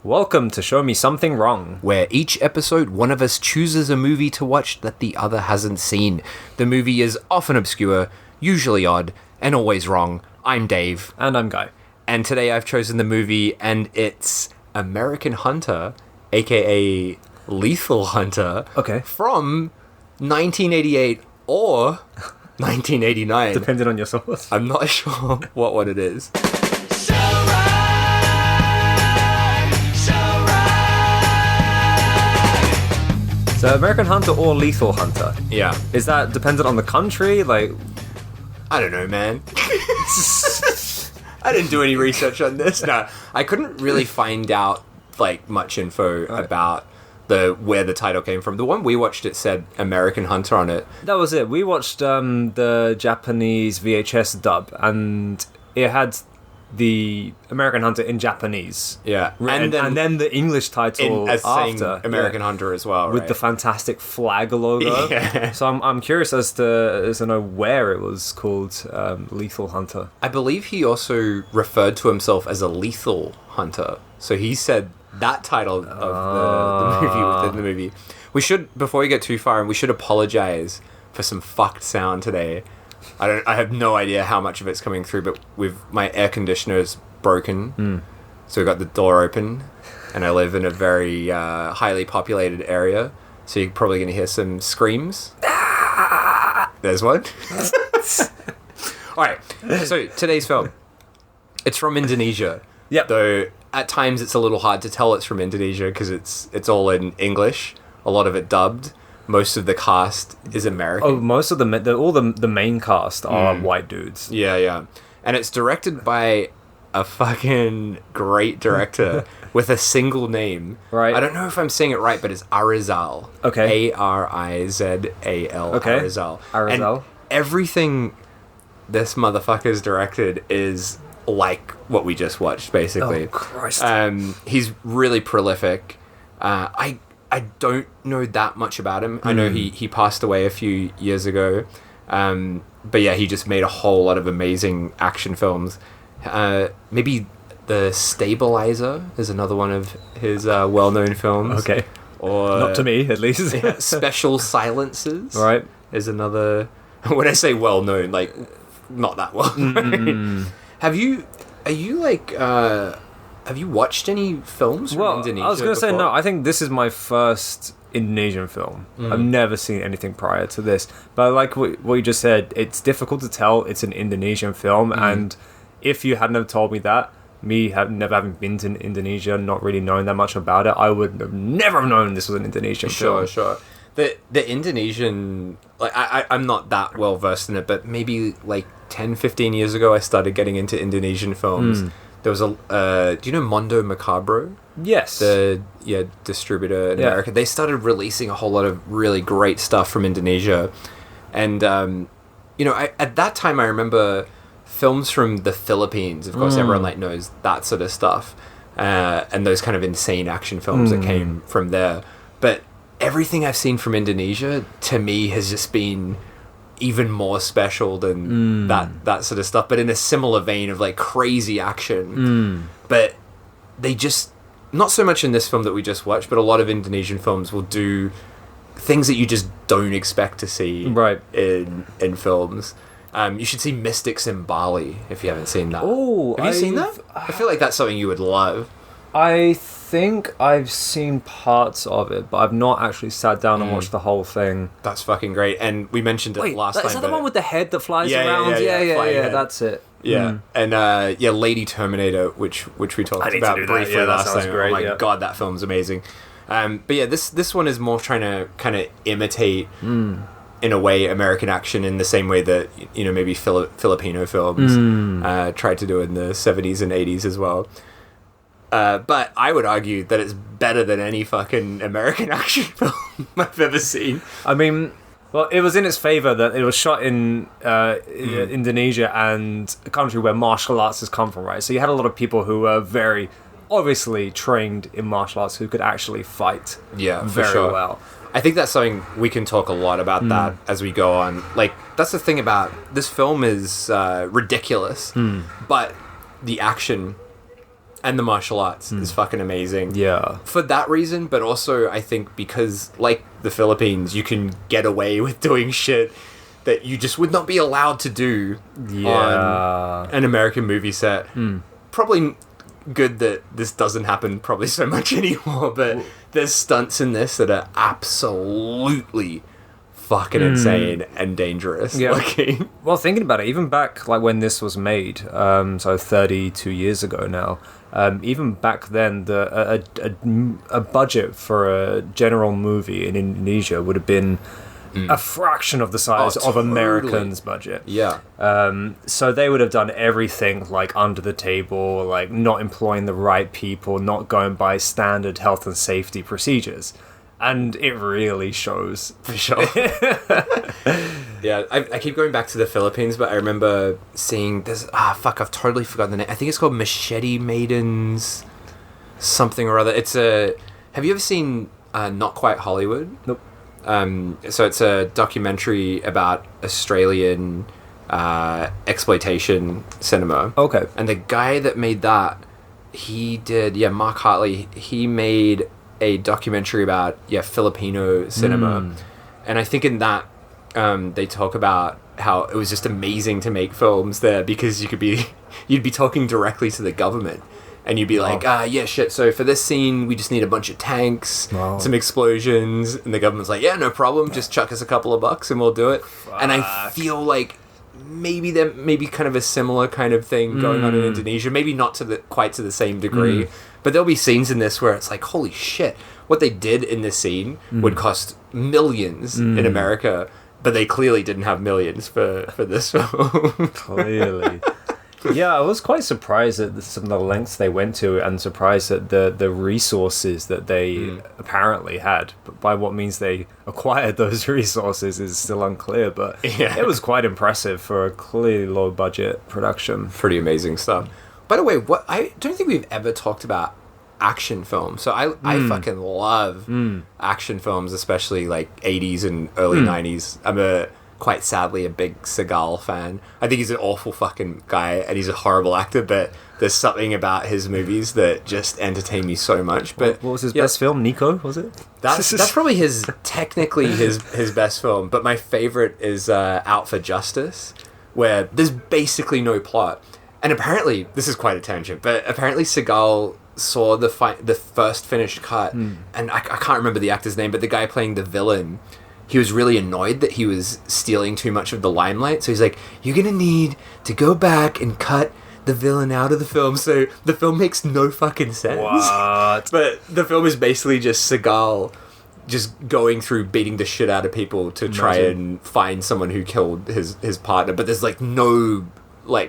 Welcome to Show Me Something Wrong. Where each episode one of us chooses a movie to watch that the other hasn't seen. The movie is often obscure, usually odd, and always wrong. I'm Dave. And I'm Guy. And today I've chosen the movie, and it's American Hunter, aka Lethal Hunter. Okay. From 1988 or 1989. Depending on your source. I'm not sure what one it is. So American Hunter or Lethal Hunter? Yeah. Is that dependent on the country? Like, I don't know, man. I didn't do any research on this. No, I couldn't really find out much info about where the title came from. The one we watched, it said American Hunter on it. that was it. We watched the Japanese VHS dub, and it had the American Hunter in Japanese. Yeah, And then the English title as saying after American Hunter as well, with right? the fantastic flag logo. Yeah. So I'm curious as to know where it was called Lethal Hunter. I believe he also referred to himself as a lethal hunter. So he said that title of the movie within the movie. We should, before we get too far, we should apologize for some fucked sound today. I have no idea how much of it's coming through, but my air conditioner is broken, so we got the door open, and I live in a very highly populated area, so you're probably going to hear some screams. There's one. All right, so today's film, it's from Indonesia. Yep. Though at times it's a little hard to tell it's from Indonesia because it's all in English, a lot of it dubbed. Most of the cast is American. Oh, most of the main cast are white dudes. Yeah. And it's directed by a fucking great director with a single name. Right. I don't know if I'm saying it right, but it's Arizal. Okay. Arizal. Okay. Arizal. Arizal. And everything this motherfucker's directed is like what we just watched, basically. Oh, Christ. He's really prolific. I don't know that much about him. I know he passed away a few years ago. But yeah, he just made a whole lot of amazing action films. Maybe The Stabilizer is another one of his well-known films. Okay. Or Not to me, at least. yeah, Special Silences. Right. Is another. When I say well-known, not that well. Right? Have you watched any films from Indonesia? I was going to say before? no. I think this is my first Indonesian film. I've never seen anything prior to this. But like what you just said, it's difficult to tell it's an Indonesian film. And if you hadn't have told me that, never having been to Indonesia, not really knowing that much about it, I would have never known this was an Indonesian film. Sure. The Indonesian, I'm not that well versed in it, but maybe 10, 15 years ago, I started getting into Indonesian films. There was do you know Mondo Macabro? Yes. The distributor in America. They started releasing a whole lot of really great stuff from Indonesia, and at that time I remember films from the Philippines. Of course, everyone knows that sort of stuff, and those kind of insane action films that came from there. But everything I've seen from Indonesia to me has just been even more special than that sort of stuff, but in a similar vein of crazy action. But they just, not so much in this film that we just watched, but a lot of Indonesian films will do things that you just don't expect to see in films. You should see Mystics in Bali if you haven't seen that. Oh, have you seen that? I feel like that's something you would love. I think I've seen parts of it, but I've not actually sat down and watched the whole thing. That's fucking great. And we mentioned it last time. Is that the one with the head that flies Yeah, around? yeah, flying head. That's it. Yeah, and Lady Terminator, which we talked I need about to do that. briefly Yeah, that last sounds time. great, Oh my yeah. god, that film's amazing. But yeah, this one is more trying to kind of imitate, in a way, American action in the same way that maybe Filipino films tried to do in the 70s and 80s as well. But I would argue that it's better than any fucking American action film I've ever seen. I mean, well, it was in its favor that it was shot in Indonesia, and a country where martial arts has come from, right? So you had a lot of people who were very obviously trained in martial arts who could actually fight very well. I think that's something we can talk a lot about that as we go on. That's the thing about this film is ridiculous, but the action And the martial arts is fucking amazing. Yeah. For that reason, but also I think because, like the Philippines, you can get away with doing shit that you just would not be allowed to do on an American movie set. Probably good that this doesn't happen probably so much anymore, but there's stunts in this that are absolutely fucking insane and dangerous looking. Well, thinking about it, even back like when this was made, so 32 years ago now, even back then, a budget for a general movie in Indonesia would have been a fraction of the size of Americans' budget. Yeah. So they would have done everything like under the table, like not employing the right people, not going by standard health and safety procedures. And it really shows. For sure. Yeah, I keep going back to the Philippines, but I remember seeing this... I've totally forgotten the name. I think it's called Machete Maidens something or other. It's a... Have you ever seen Not Quite Hollywood? Nope. So it's a documentary about Australian exploitation cinema. Okay. And the guy that made that, he did... Yeah, Mark Hartley. He made a documentary about Filipino cinema, and I think in that they talk about how it was just amazing to make films there because you'd be talking directly to the government, and you'd be like, shit. So for this scene, we just need a bunch of tanks, some explosions, and the government's like, yeah, no problem, just chuck us a couple of bucks and we'll do it. And I feel like maybe kind of a similar kind of thing going on in Indonesia, maybe not quite to the same degree. But there'll be scenes in this where it's like, holy shit, what they did in this scene would cost millions in America, but they clearly didn't have millions for this film. Clearly. Yeah, I was quite surprised at some of the lengths they went to, and surprised at the resources that they apparently had. But by what means they acquired those resources is still unclear, but it was quite impressive for a clearly low-budget production. Pretty amazing stuff. By the way, I don't think we've ever talked about action films. So I fucking love action films, especially like 80s and early 90s. I'm quite sadly a big Seagal fan. I think he's an awful fucking guy and he's a horrible actor, but there's something about his movies that just entertain me so much. But what was his best film? Nico, was it? That's probably technically his best film, but my favorite is Out for Justice, where there's basically no plot. And apparently, this is quite a tangent, but apparently Seagal saw the first finished cut, and I can't remember the actor's name, but the guy playing the villain, he was really annoyed that he was stealing too much of the limelight, so he's like, you're gonna need to go back and cut the villain out of the film, so the film makes no fucking sense. What? But the film is basically just Seagal just going through beating the shit out of people to try and find someone who killed his partner, but there's like no...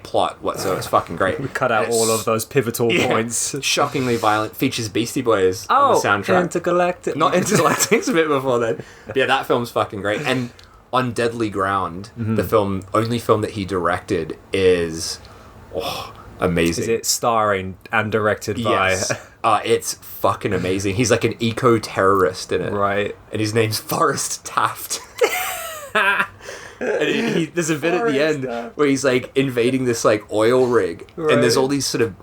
plot whatsoever. It's fucking great. We cut out all of those pivotal points. Shockingly violent. Features Beastie Boys on the soundtrack. Intergalactic. Not Intergalactic, it's a bit before then. But yeah, that film's fucking great. And On Deadly Ground, the only film that he directed is amazing. Is it starring and directed by... Yes. It's fucking amazing. He's like an eco-terrorist in it. Right. And his name's Forrest Taft. And there's a bit at the end where he's like invading this like oil rig, and there's all these sort of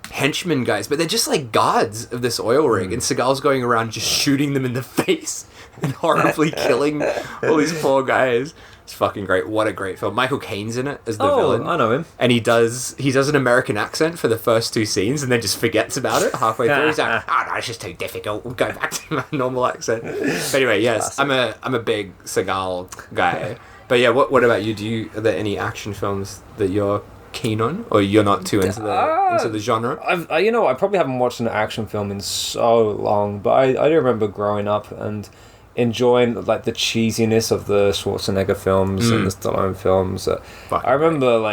henchmen guys, but they're just like guards of this oil rig, and Seagal's going around just shooting them in the face and horribly killing all these poor guys. It's fucking great. What a great film. Michael Caine's in it as the villain. I know him. And he does an American accent for the first two scenes and then just forgets about it halfway through. He's like, no, it's just too difficult. We'll go back to my normal accent. But anyway, yes, classic. I'm a big Seagal guy. But yeah, what about you? Are there any action films that you're keen on, or you're not too into the genre? I probably haven't watched an action film in so long, but I do remember growing up and enjoying like the cheesiness of the Schwarzenegger films and the Stallone films. I remember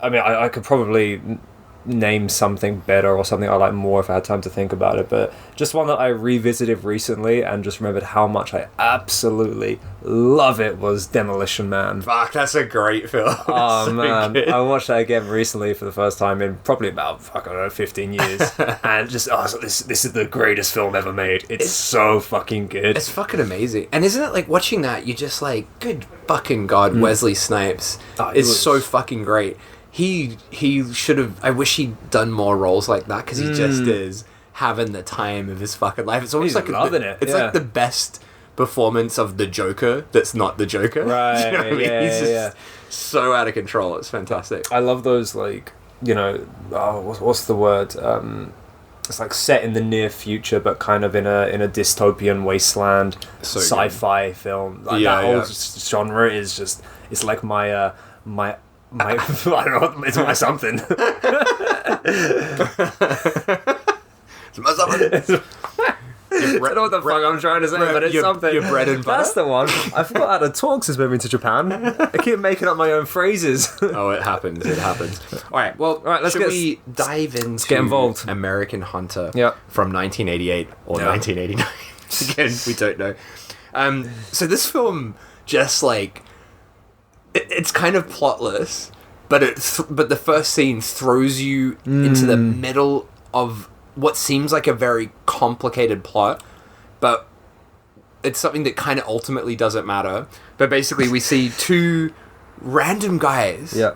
I could probably name something better or something I like more if I had time to think about it, but just one that I revisited recently and just remembered how much I absolutely love it was Demolition Man. Fuck, that's a great film. Oh so man, good. I watched that again recently for the first time in probably about 15 years and just so this is the greatest film ever made. It's so fucking good. It's fucking amazing. And isn't it like watching that you just like, good fucking god, Wesley Snipes is so fucking great. he should have. I wish he'd done more roles like that, because he just is having the time of his fucking life. It's almost He's like loving it. It's like the best performance of the Joker that's not the Joker. Right. You know what I mean? Yeah, He's just yeah. so out of control. It's fantastic. I love those, like, you know, what's the word? It's like set in the near future, but kind of in a dystopian wasteland, So sci-fi film. Like, Yeah, that whole yeah. genre is just, it's like my I don't know, it's my something. I don't know what the fuck I'm trying to say, but it's something. Your bread and butter. That's the one. I forgot how to talk since moving to Japan. I keep making up my own phrases. Oh, it happens. It happens. All right. Well, let's should we dive into get involved. American Hunter Yeah. from 1988 or Yeah. 1989? Again, we don't know. So this film just like it's kind of plotless, but but the first scene throws you into the middle of what seems like a very complicated plot, but it's something that kind of ultimately doesn't matter. But basically, we see two random guys Yeah.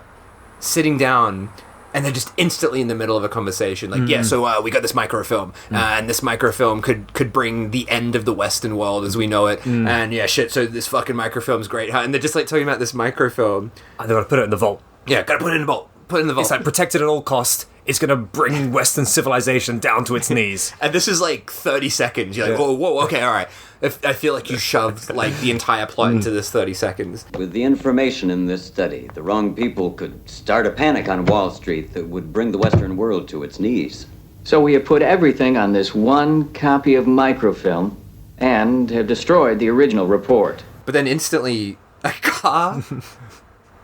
sitting down, and they're just instantly in the middle of a conversation. Like, yeah, so we got this microfilm, and this microfilm could bring the end of the Western world as we know it. And yeah, shit, so this fucking microfilm's great, huh? And they're just like talking about this microfilm. And they're gonna put it in the vault. Yeah, gotta put it in the vault. Put it in the vault. It's like protected at all costs. It's gonna bring Western civilization down to its knees. And this is like 30 seconds. You're like, Yeah. whoa, okay, all right. I feel like you shoved like the entire plot into this 30 seconds. With the information in this study, the wrong people could start a panic on Wall Street that would bring the Western world to its knees. So we have put everything on this one copy of microfilm and have destroyed the original report. But then instantly, a car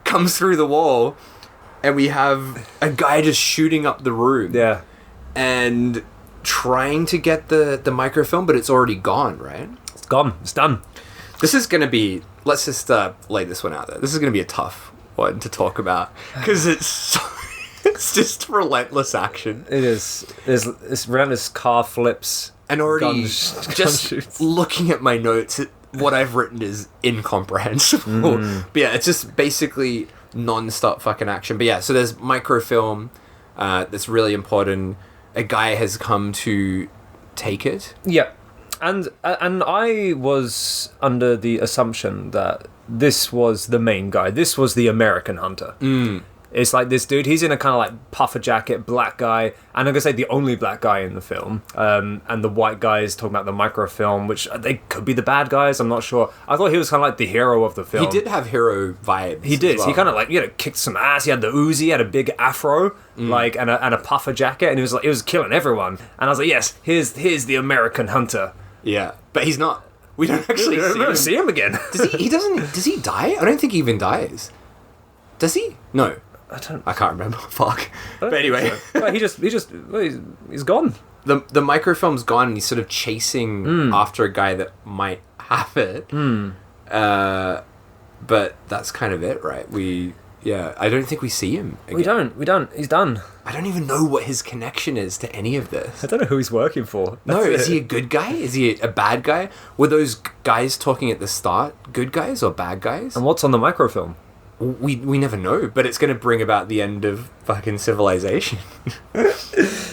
comes through the wall, and we have a guy just shooting up the room. Yeah. And trying to get the microfilm, but it's already gone, right? It's gone. It's done. This is going to be, let's just lay this one out there. This is going to be a tough one to talk about, because it's just relentless action. It is. It's relentless car flips. And already, gun just shoots. looking at my notes, what I've written is incomprehensible. But yeah, it's just basically non-stop fucking action. But yeah, so there's microfilm that's really important. A guy has come to take it. Yeah. And I was under the assumption that this was the main guy. This was the American Hunter. It's like this dude, he's in a kind of like puffer jacket, black guy, and I'm going to say the only black guy in the film. And the white guy is talking about the microfilm, which they could be the bad guys, I'm not sure. I thought he was kind of like the hero of the film. He did have hero vibes. He did. as well. He kind of like, you know, kicked some ass. He had the Uzi, he had a big afro, like, and a puffer jacket, and he was like, it was killing everyone. And I was like, yes, here's the American Hunter. Yeah, but he's not. We don't actually We see don't him. see him again. Does he? He doesn't. Does he die? I don't think he even dies. Does he? No, I don't. I can't remember. Fuck. But anyway, Well, he's gone. the microfilm's gone, and he's sort of chasing after a guy that might have it. But that's kind of it, right? I don't think we see him again. We don't. He's done. I don't even know what his connection is to any of this. I don't know who he's working for. No, That's is he a it. good guy? Is he a bad guy? Were those guys talking at the start good guys or bad guys? And what's on the microfilm? We never know, but it's going to bring about the end of fucking civilization.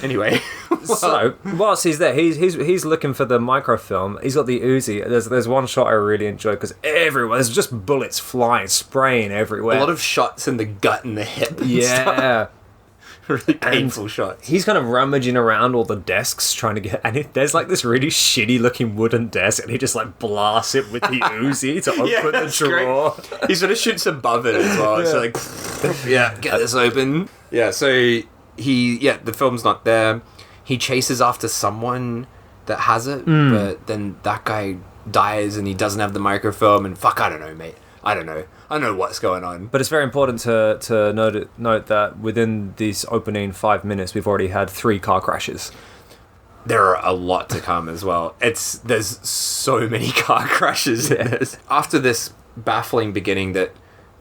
Anyway, So whilst he's there, he's looking for the microfilm. He's got the Uzi. There's one shot I really enjoy because there's just bullets flying, spraying everywhere. a lot of shots in the gut and the hip. And stuff. yeah. Really painful shots. He's kind of rummaging around all the desks trying to get, and there's like this really shitty looking wooden desk, and he just like blasts it with the Uzi to open the that's great. drawer. He sort of shoots above it as well. So like, yeah, get this open. Yeah, so the film's not there. He chases after someone that has it, but then that guy dies and he doesn't have the microfilm, and fuck, I don't know, mate. I don't know what's going on. But it's very important to note that within these opening 5 minutes, we've already had 3 car crashes. There are a lot to come as well. There's so many car crashes in this. After this baffling beginning that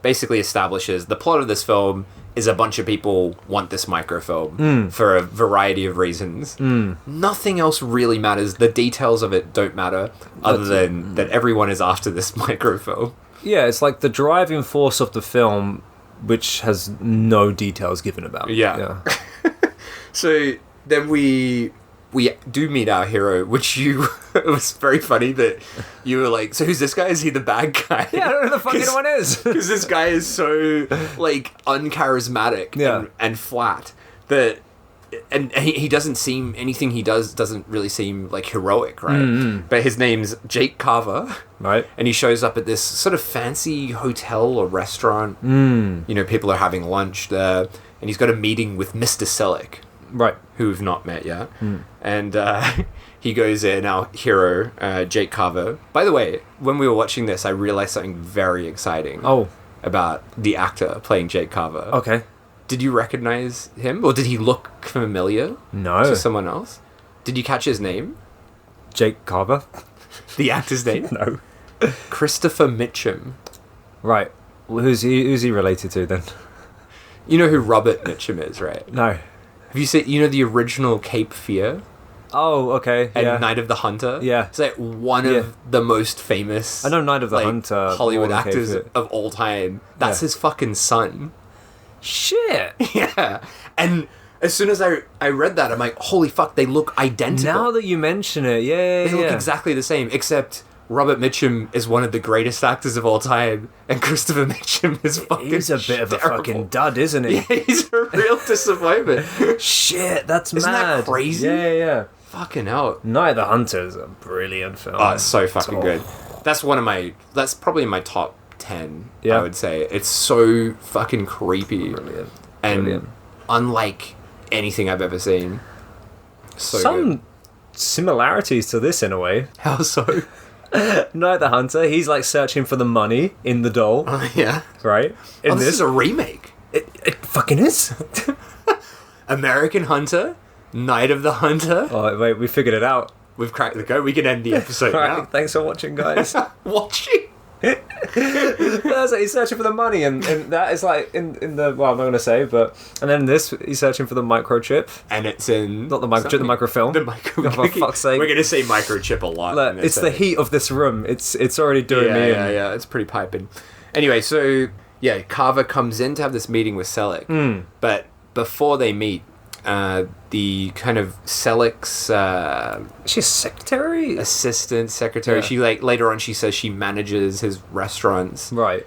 basically establishes the plot of this film is a bunch of people want this microfilm for a variety of reasons. Nothing else really matters. The details of it don't matter other than that everyone is after this microfilm. Yeah, it's like the driving force of the film which has no details given about. Yeah. So then we do meet our hero, which it was very funny that you were like, so who's this guy? Is he the bad guy? Yeah, I don't know who the fuck anyone is. Because this guy is so, like, uncharismatic and flat that... And he doesn't seem... Anything he does doesn't really seem, like, heroic, right? Mm-hmm. But his name's Jake Carver. Right. And he shows up at this sort of fancy hotel or restaurant. You know, people are having lunch there. And he's got a meeting with Mr. Selleck. Right. Who we've not met yet. And he goes in, our hero, Jake Carver. By the way, when we were watching this, I realized something very exciting about the actor playing Jake Carver. Okay. Did you recognize him? Or did he look familiar No. to someone else? Did you catch his name? Jake Carver? The actor's name? No. Christopher Mitchum. Right. Well, who's he related to then? You know who Robert Mitchum is, right? No. Have you seen, you know, the original Cape Fear? Oh, okay. And Yeah. Night of the Hunter? Yeah. It's like one of the most famous... I know Night of the like, Hunter. Hollywood more than Cape actors Fear. of all time. That's Yeah. his fucking son. Shit. Yeah. And as soon as I read that, I'm like, holy fuck, they look identical. Now that you mention it, yeah. They look exactly the same, except Robert Mitchum is one of the greatest actors of all time, and Christopher Mitchum is fucking He's a bit of a terrible. fucking dud, isn't he? Yeah, he's a real disappointment. Shit, that's Isn't mad. that crazy? Yeah. Fucking hell. Night of the Hunter is a brilliant film. Oh, it's so fucking Oh. good. That's probably in my top 10, Yeah. I would say. It's so fucking creepy. Brilliant. And Brilliant. unlike anything I've ever seen. So Some good. similarities to this in a way. How so? Night the Hunter, he's like searching for the money in the doll, Yeah. right? In This is a remake. it fucking is. American Hunter, Night of the Hunter. Oh wait, we figured it out. We've cracked the code. We can end the episode Right, now. thanks for watching, guys. Watching. That's like, he's searching for the money, and that is like in the well, I'm not gonna say, but and then this he's searching for the microchip, And it's in... not the microchip, the microfilm. The micro... Oh, for fuck's sake. We're going to say microchip a lot. Look, in this, it's the I think. heat of this room. It's already doing me in. Yeah. It's pretty piping. Anyway, so... Yeah, Carver comes in to have this meeting with Selleck. Hmm. But before they meet, the kind of Selleck's She's secretary, assistant, secretary, Yeah. she like later on she says she manages his restaurants. right?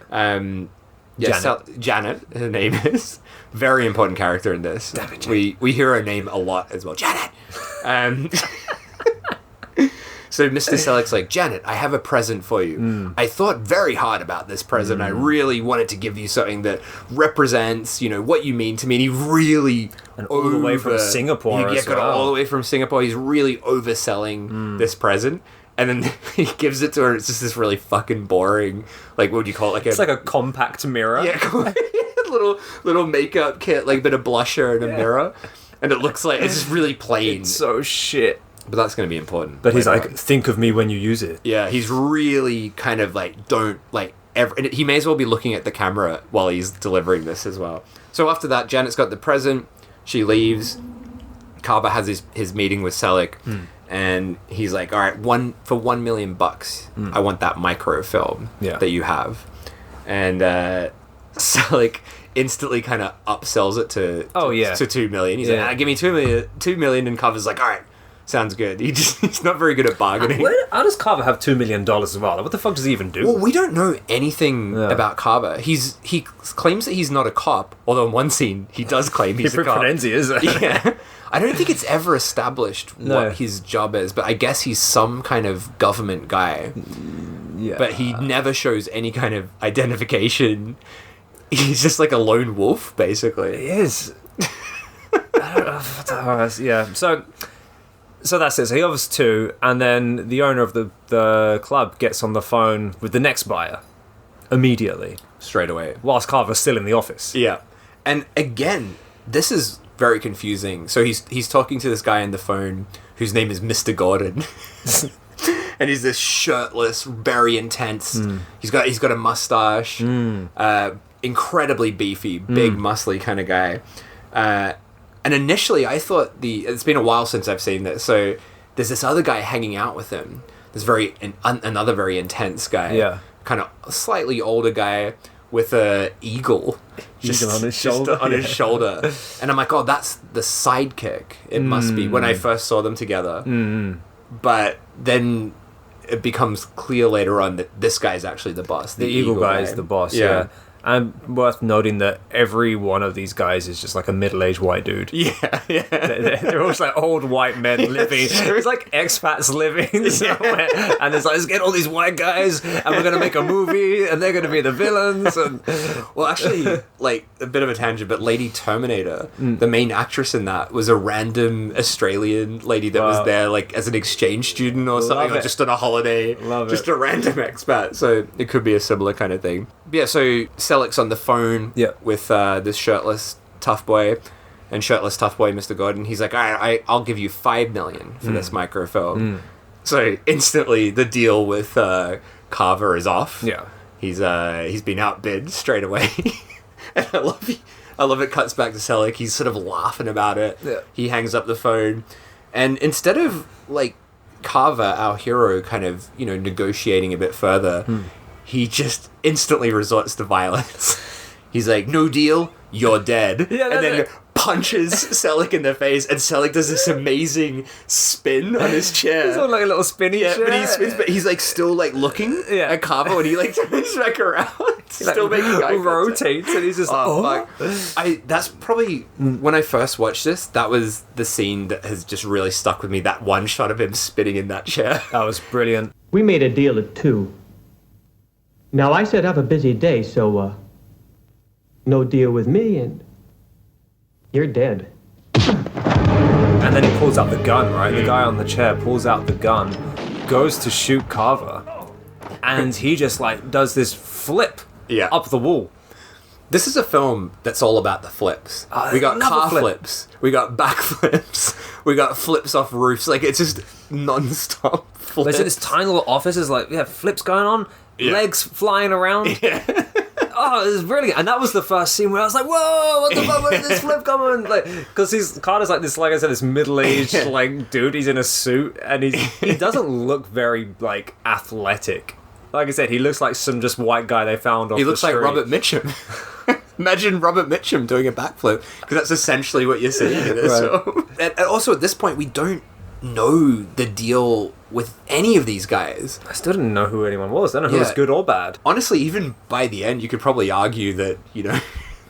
Janet, her name is. Very important character in this. Damn it, We hear her name a lot as well. Janet! So Mr. Selleck's like, Janet, I have a present for you. I thought very hard about this present. I really wanted to give you something that represents, you know, what you mean to me. And he really... And all the way from Singapore He as got it well. all the way from Singapore. He's really overselling this present. And then he gives it to her. It's just this really fucking boring, like, what would you call it? It's like a compact mirror. Yeah, little makeup kit, like a bit of blusher and a mirror. And it looks like, it's just really plain. It's so shit. But that's going to be important. But he's later like, on. think of me when you use it. Yeah, he's really kind of like, don't, like, and he may as well be looking at the camera while he's delivering this as well. So after that, Janet's got the present. She leaves. Carver has his meeting with Selleck. And he's like, all right, for $1 million, I want that microfilm that you have. And Selleck instantly kind of upsells it to $2 million. He's like, give me $2 million, and Carver's like, all right, sounds good. He's not very good at bargaining. How does Carver have $2 million as well? Like, what the fuck does he even do? Well, we don't know anything about Carver. He claims that he's not a cop, although in one scene he does claim he's a cop. Pretends he is. Yeah. I don't think it's ever established what his job is, but I guess he's some kind of government guy. Yeah. But he never shows any kind of identification. He's just like a lone wolf, basically. He is. I don't know. Yeah. So that's it. So he offers 2, and then the owner of the club gets on the phone with the next buyer immediately, Straight away. whilst Carver's still in the office. Yeah. And again, this is very confusing. So he's talking to this guy on the phone whose name is Mr. Gordon. And he's this shirtless, very intense. He's got a mustache, incredibly beefy, big, muscly kind of guy. And initially, I thought it's been a while since I've seen this. So there's this other guy hanging out with him. This another very intense guy. Yeah. Kind of slightly older guy with a eagle Eagle on his shoulder. on his shoulder. And I'm like, oh, that's the sidekick. It must be, when I first saw them together. But then it becomes clear later on that this guy's actually the boss. The eagle guy is the boss, yeah. And worth noting that every one of these guys is just like a middle-aged white dude. Yeah. They're all just like old white men living. It's like expats living somewhere. And it's like, let's get all these white guys and we're going to make a movie and they're going to be the villains. And Well, actually, like, a bit of a tangent, but Lady Terminator, the main actress in that, was a random Australian lady that was there, like, as an exchange student or something, or just on a holiday. Just a random expat. So it could be a similar kind of thing. But yeah, so Selleck's on the phone with this shirtless tough boy, and shirtless tough boy, Mr. Gordon. He's like, all right, I'll give you $5 million for this microfilm. So instantly, the deal with Carver is off. yeah. He's been outbid straight away. And I love it cuts back to Selleck. He's sort of laughing about it. Yeah. He hangs up the phone, and instead of like Carver, our hero, kind of, you know, negotiating a bit further, he just instantly resorts to violence. He's like, no deal, you're dead. Yeah, and then it. punches Selleck in the face, and Selleck does this amazing spin on his chair. He's on like a little spinny Yeah, chair. but he spins, but he's like still like looking at Carver when he like turns back around. Still making eye contact. rotates and he's just Fuck. That's probably when I first watched this, that was the scene that has just really stuck with me. That one shot of him spinning in that chair. That was brilliant. We made a deal at 2. Now, I said I have a busy day, so, no deal with me, and you're dead. And then he pulls out the gun, right? The guy on the chair pulls out the gun, goes to shoot Carver, and he just like does this flip up the wall. This is a film that's all about the flips. We got car flips. We got back flips. We got flips off roofs. Like, it's just non-stop flips. There's this tiny little office. There's like, flips going on, legs flying around. Oh, it was brilliant. And that was the first scene where I was like, whoa, what the fuck, where did this flip come on? Like, because Carter's like this, like I said, this middle-aged, like, dude. He's in a suit, and he doesn't look very, like, athletic. Like I said, he looks like some just white guy they found off the street. He looks like Robert Mitchum. Imagine Robert Mitchum doing a backflip, because that's essentially what you're seeing in this film. And also, at this point, we don't know the deal with any of these guys. I still didn't know who anyone was. I don't know who was good or bad. Honestly, even by the end, you could probably argue that, you know,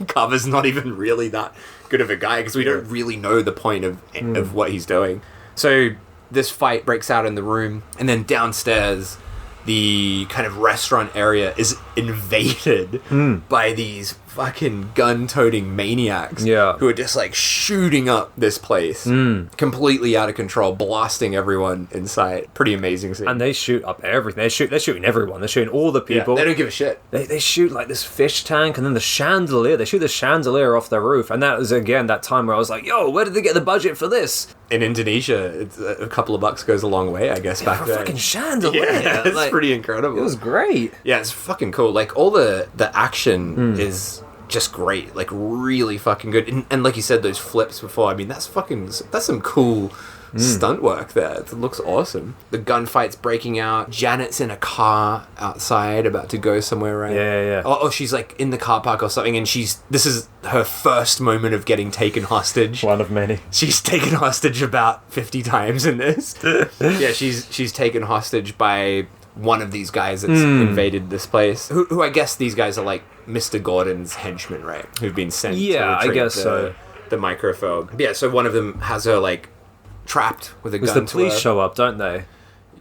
Carver's not even really that good of a guy, because we don't really know the point of what he's doing. So this fight breaks out in the room, and then downstairs, the kind of restaurant area is invaded by these fucking gun-toting maniacs who are just like shooting up this place completely out of control, blasting everyone inside. Pretty amazing scene. And they shoot up everything. They're shooting everyone. They're shooting all the people. They don't give a shit. They shoot like this fish tank, and then the chandelier. They shoot the chandelier off their roof, and that was again that time where I was like, "Yo, where did they get the budget for this?" In Indonesia, it's a couple of bucks goes a long way, I guess, back then. Fucking chandelier. Yeah, it's like, pretty incredible. It was great. Yeah, it's fucking cool. Like, all the action is just great. Like, really fucking good. And like you said, those flips before, I mean, that's some cool stunt work there. It looks awesome. The gunfight's breaking out. Janet's in a car outside about to go somewhere, right? Yeah. Oh, she's like in the car park or something, and this is her first moment of getting taken hostage. One of many. She's taken hostage about 50 times in this. Yeah, she's taken hostage by one of these guys that's invaded this place. Who I guess these guys are like Mr. Gordon's henchmen, right? Who've been sent to I retrieve guess so. The microfilm. Yeah, so one of them has her like trapped with a gun. Because the to police her. show up, don't they?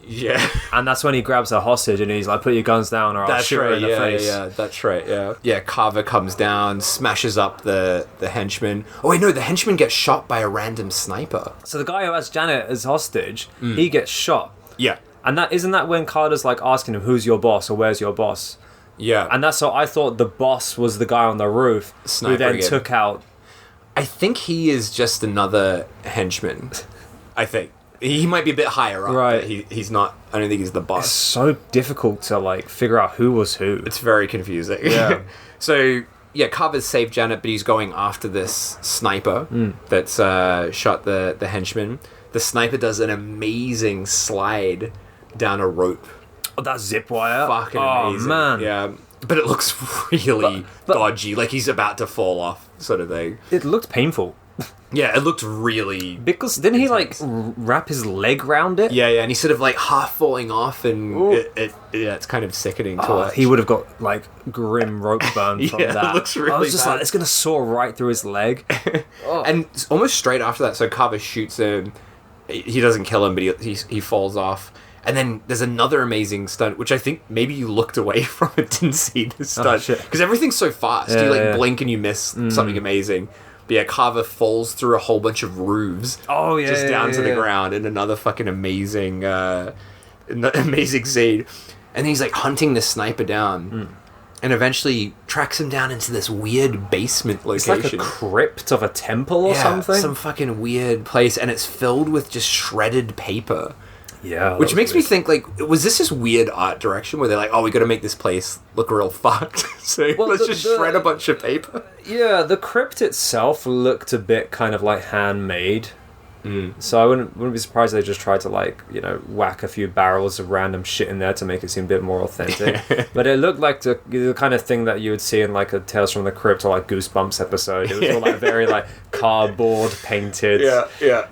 Yeah. And that's when he grabs her hostage and he's like, put your guns down or I'll shoot her in the face. Yeah, that's right, yeah. Yeah, Carver comes down, smashes up the henchman. Oh wait, no, the henchman gets shot by a random sniper. So the guy who has Janet as hostage, he gets shot. Yeah. And isn't that when Carter's like asking him, who's your boss or where's your boss? Yeah. And that's so I thought the boss was the guy on the roof who then took out. I think he is just another henchman. I think. He might be a bit higher up, right? But he's not. I don't think he's the boss. It's so difficult to like figure out who was who. It's very confusing. Yeah. So yeah, Carver's saved Janet, but he's going after this sniper that's shot the henchman. The sniper does an amazing slide down a rope. Oh, that zip wire. Fucking amazing. Man. Yeah. But it looks really But- dodgy, like he's about to fall off, sort of thing. It looked painful. Yeah, it looked really... Because didn't he like Intense. wrap his leg round it? Yeah, and he's sort of like half falling off, and Ooh. it's kind of sickening to Oh, watch. he would have got like grim rope burn from Yeah, it that. looks really I was just bad. like, it's gonna saw right through his leg. And almost straight after that, so Carver shoots him. He doesn't kill him, but he falls off. And then there's another amazing stunt, which I think maybe you looked away from and didn't see this stunt. shit. Because everything's so fast. Yeah, you like yeah. blink and you miss something amazing. But yeah, Carver falls through a whole bunch of roofs. Oh, yeah, Just yeah, down yeah, to the yeah. ground in another fucking amazing amazing scene. And then he's like hunting the sniper down. And eventually tracks him down into this weird basement It's location. like a crypt of a temple or something. Some fucking weird place, and it's filled with just shredded paper. Yeah, Which makes me think, like, was this just weird art direction where they're like, oh, we gotta make this place look real fucked, so Well, let's the- just the- shred a bunch of paper? Yeah, the crypt itself looked a bit kind of like handmade. So I wouldn't be surprised if they just tried to like, you know, whack a few barrels of random shit in there to make it seem a bit more authentic. But it looked like the kind of thing that you would see in like a Tales from the Crypt or like Goosebumps episode. It was all like very like cardboard painted. yeah.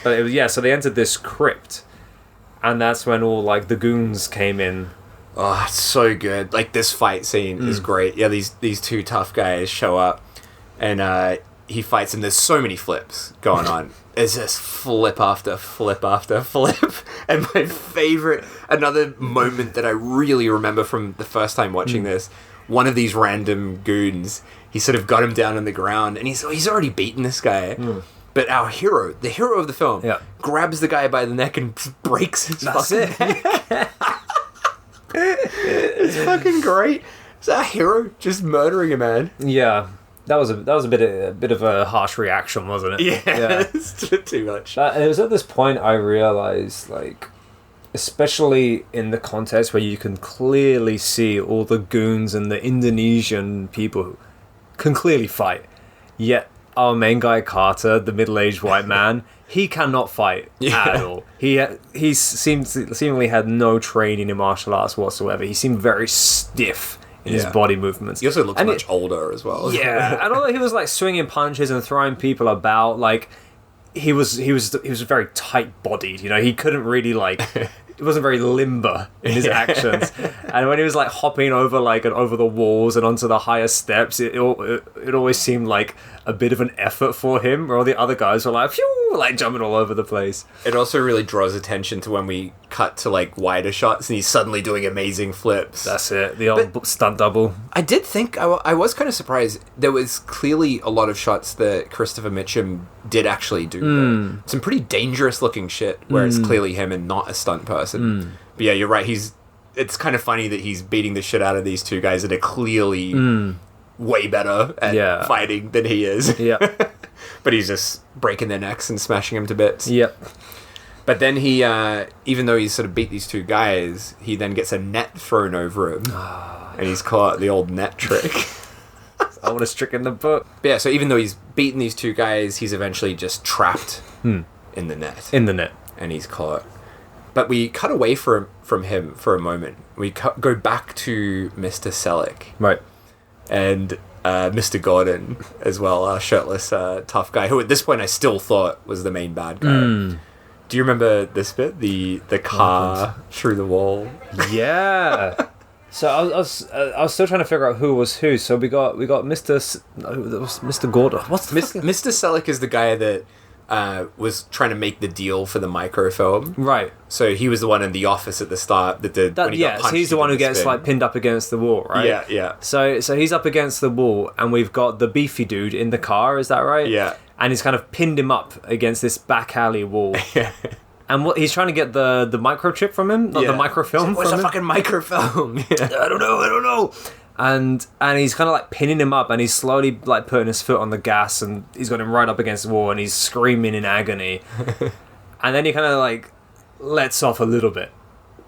But it was, yeah, so they entered this crypt, and that's when all like the goons came in. Oh, it's so good. Like, this fight scene is great. Yeah, these two tough guys show up, and he fights them. There's so many flips going on. It's just flip after flip after flip. And my favorite, another moment that I really remember from the first time watching this, one of these random goons, he sort of got him down on the ground, and he's already beaten this guy. But our hero, the hero of the film, Yeah. grabs the guy by the neck and breaks his That's fucking it. It's fucking great. It's our hero just murdering a man. Yeah, that was a bit of a harsh reaction, wasn't it? Yeah, it's too much. And it was at this point I realized, like, especially in the context where you can clearly see all the goons and the Indonesian people who can clearly fight, yet our main guy Carter, the middle-aged white man, he cannot fight at all. He seemingly had no training in martial arts whatsoever. He seemed very stiff in his Yeah. body movements. He also looks And much older as well. Yeah, and although he was like swinging punches and throwing people about, like he was very tight bodied. You know, he couldn't really like. He wasn't very limber in his actions, and when he was like hopping over over the walls and onto the higher steps, it always seemed like a bit of an effort for him. Where all the other guys were like, phew, like jumping all over the place. It also really draws attention to when we cut to like wider shots and he's suddenly doing amazing flips. That's it. The old stunt double. I did think, I was kind of surprised. There was clearly a lot of shots that Christopher Mitchum did actually do. Some pretty dangerous looking shit where it's clearly him and not a stunt person. But yeah, you're right. It's kind of funny that he's beating the shit out of these two guys that are clearly way better at fighting than he is. Yeah. But he's just breaking their necks and smashing them to bits. Yep. But then he, even though he's sort of beat these two guys, he then gets a net thrown over him. And he's caught the old net trick. I want to trick in the book. But yeah, so even though he's beaten these two guys, he's eventually just trapped in the net. In the net. And he's caught. But we cut away from him for a moment. We go back to Mr. Selleck. Right. And Mr. Gordon as well, our shirtless tough guy, who at this point I still thought was the main bad guy. Do you remember this bit? The car through the wall? Yeah. So I was still trying to figure out who was who. So we got Mr. Gordon. What's the Mr. Selleck is the guy that was trying to make the deal for the microfilm. right? So he was the one in the office at the start that did. When he got Yeah. So punched, he's the he one did who gets spin. like pinned up against the wall, right? Yeah, yeah. So he's up against the wall, and we've got the beefy dude in the car. Is that right? Yeah. And he's kind of pinned him up against this back alley wall. Yeah. And what he's trying to get the microchip from him, not the microfilm What's from a him. fucking microfilm? Yeah. I don't know. And he's kind of like pinning him up, and he's slowly like putting his foot on the gas, and he's got him right up against the wall, and he's screaming in agony. And then he kind of like lets off a little bit,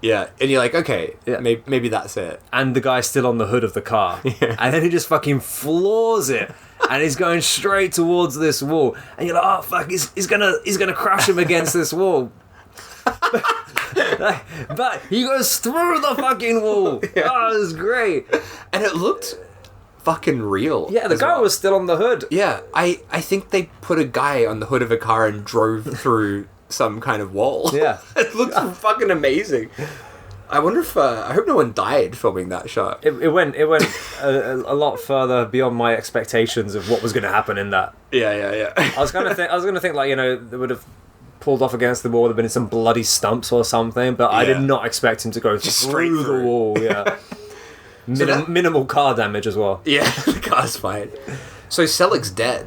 Yeah, and you're like, okay, Yeah. maybe that's it. and the guy's still on the hood of the car, and then he just fucking floors it, and he's going straight towards this wall, and you're like, oh fuck, he's gonna crash him against this wall. But he goes through the fucking wall. Yeah. Oh, it was great. And it looked fucking real. Yeah, the as guy well. was still on the hood. Yeah, I think they put a guy on the hood of a car and drove through some kind of wall. Yeah. It looked fucking amazing. I wonder if I hope no one died filming that shot. It went a lot further beyond my expectations of what was going to happen in that. Yeah. I was gonna think like, you know, they would have pulled off against the wall, there'd been some bloody stumps or something, but I did Yeah. not expect him to go Just straight through the through. wall. Yeah. Minimal car damage as well. Yeah, the car's fine. So Selig's dead.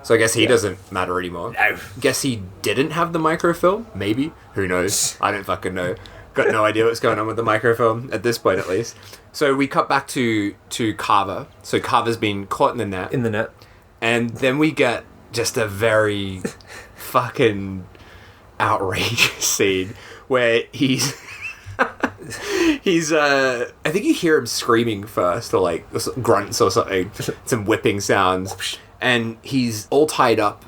So I guess he doesn't matter anymore. No. Guess he didn't have the microfilm? Maybe. Who knows? I don't fucking know. Got no idea what's going on with the microfilm, at this point at least. So we cut back to Carver. So Carver's been caught in the net. In the net. And then we get just a very fucking outrageous scene where he's I think you hear him screaming first, or like grunts or something, some whipping sounds, and he's all tied up.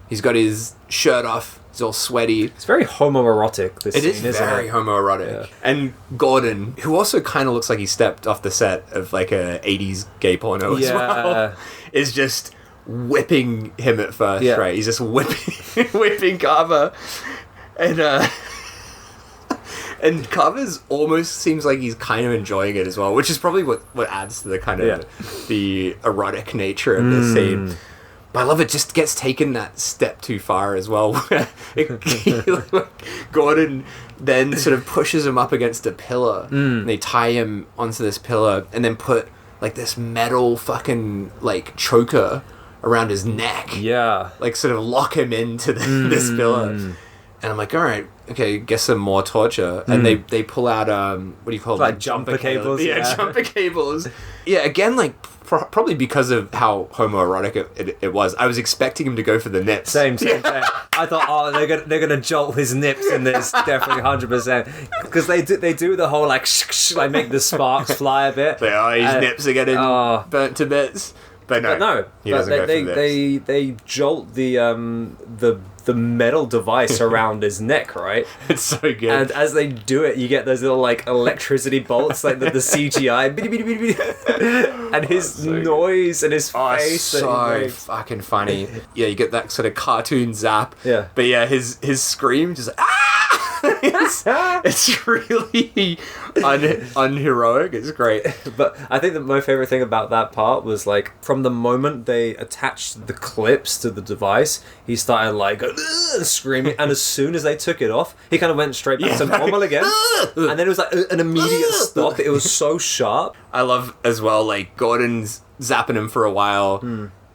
He's got his shirt off, he's all sweaty. It's very homoerotic, this It scene, is isn't very it? homoerotic. Yeah. And Gordon, who also kind of looks like he stepped off the set of like a 80s gay porno as well, is just whipping him at first, Yeah. right? He's just whipping Carver. And Carver's almost seems like he's kind of enjoying it as well, which is probably what adds to the kind of the erotic nature of this scene. But I love it just gets taken that step too far as well. Where Gordon then sort of pushes him up against a pillar. And they tie him onto this pillar and then put like this metal fucking like choker around his neck. Yeah. Like sort of lock him into this pillar. And I'm like, all right, okay, guess some more torture. And they pull out what do you call them? Like jumper cables. Yeah, jumper cables. Yeah, again, like probably because of how homoerotic it was. I was expecting him to go for the nips. Same. I thought, oh, they're gonna jolt his nips in this, definitely 100%, because they do the whole like like make the sparks fly a bit. His nips are getting burnt to bits. But no, he doesn't go for the nips. they jolt the metal device around his neck, right? It's so good. And as they do it, you get those little like electricity bolts, like the CGI, and his noise and his face. So that he makes. fucking funny. Yeah, you get that sort of cartoon zap. Yeah. But yeah, his scream just like, it's really unheroic. It's great. But I think that my favorite thing about that part was like from the moment they attached the clips to the device, he started like screaming, and as soon as they took it off, he kind of went straight back to normal again, and then it was like an immediate stop. It was so sharp. I love as well, like Gordon's zapping him for a while,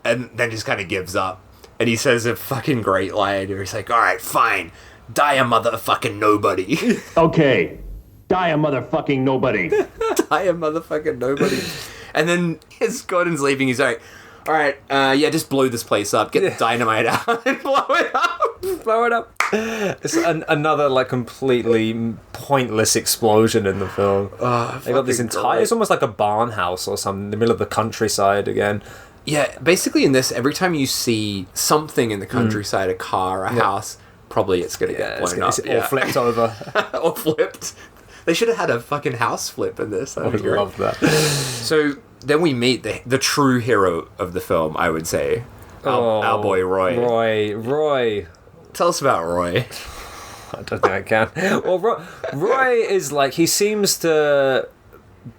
and then just kind of gives up, and he says a fucking great line where he's like, "All right, fine, die a motherfucking nobody." Okay, die a motherfucking nobody. Die a motherfucking nobody. And then as Gordon's leaving, he's like, all right, yeah, just blow this place up. Get the dynamite out and blow it up. Blow it up. It's another like completely pointless explosion in the film. They got this entire... It's almost like a barn house or something in the middle of the countryside again. Yeah, basically in this, every time you see something in the countryside, a car, a house, probably it's going to get blown up. Or flipped over. Or flipped. They should have had a fucking house flip in this. I would love that. So then we meet the true hero of the film, I would say. Our boy Roy. Roy. Tell us about Roy. I don't think I can. Well, Roy is like, he seems to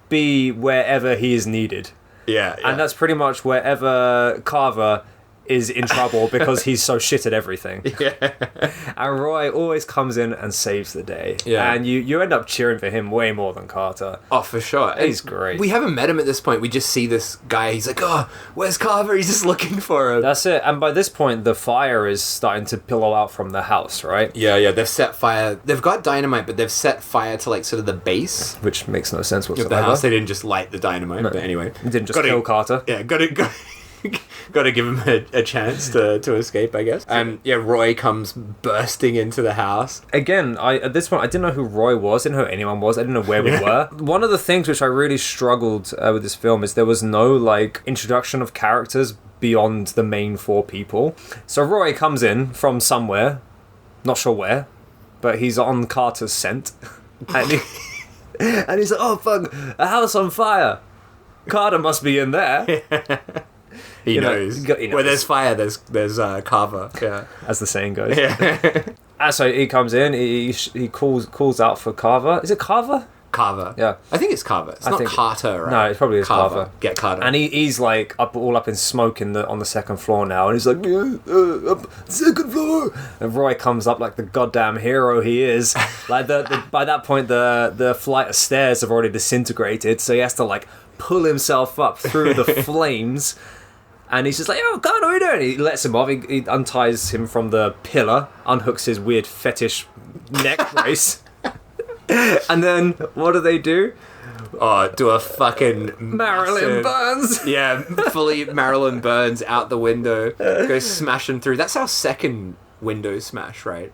be wherever he is needed. Yeah. And that's pretty much wherever Carver is in trouble because he's so shit at everything. Yeah. And Roy always comes in and saves the day. Yeah. And you end up cheering for him way more than Carter. Oh, for sure. He's great. We haven't met him at this point. We just see this guy. He's like, oh, where's Carver? He's just looking for him. That's it. And by this point, the fire is starting to pillow out from the house, right? Yeah. They've set fire. They've got dynamite, but they've set fire to like sort of the base Which makes no sense of whatsoever. the house. They didn't just light the dynamite, but anyway. It didn't just kill Carter. Yeah, got to give him a chance to escape, I guess. Yeah, Roy comes bursting into the house. Again, at this point, I didn't know who Roy was. I didn't know who anyone was. I didn't know where we were. One of the things which I really struggled with this film is there was no like introduction of characters beyond the main four people. So Roy comes in from somewhere, not sure where, but he's on Carter's scent, and and he's like, "Oh fuck, a house on fire! Carter must be in there." He knows. He knows. Where there's fire, there's Carver. Yeah. As the saying goes. Yeah. So he comes in. He calls out for Carver. Is it Carver? Carver. Yeah. I think it's Carver. It's not Carter, right? No, it probably is Carver. Get Carter. And he's like all up in smoke on the second floor now, and he's like, second floor. And Roy comes up like the goddamn hero he is. Like by that point, the flight of stairs have already disintegrated, so he has to like pull himself up through the flames. And he's just like, "Oh God, what are you doing?" He lets him off. He unties him from the pillar, unhooks his weird fetish neck brace. And then, what do they do? Oh, do a fucking Marilyn Burns! Yeah, fully Marilyn Burns out the window. Goes smashing through. That's our second window smash, right?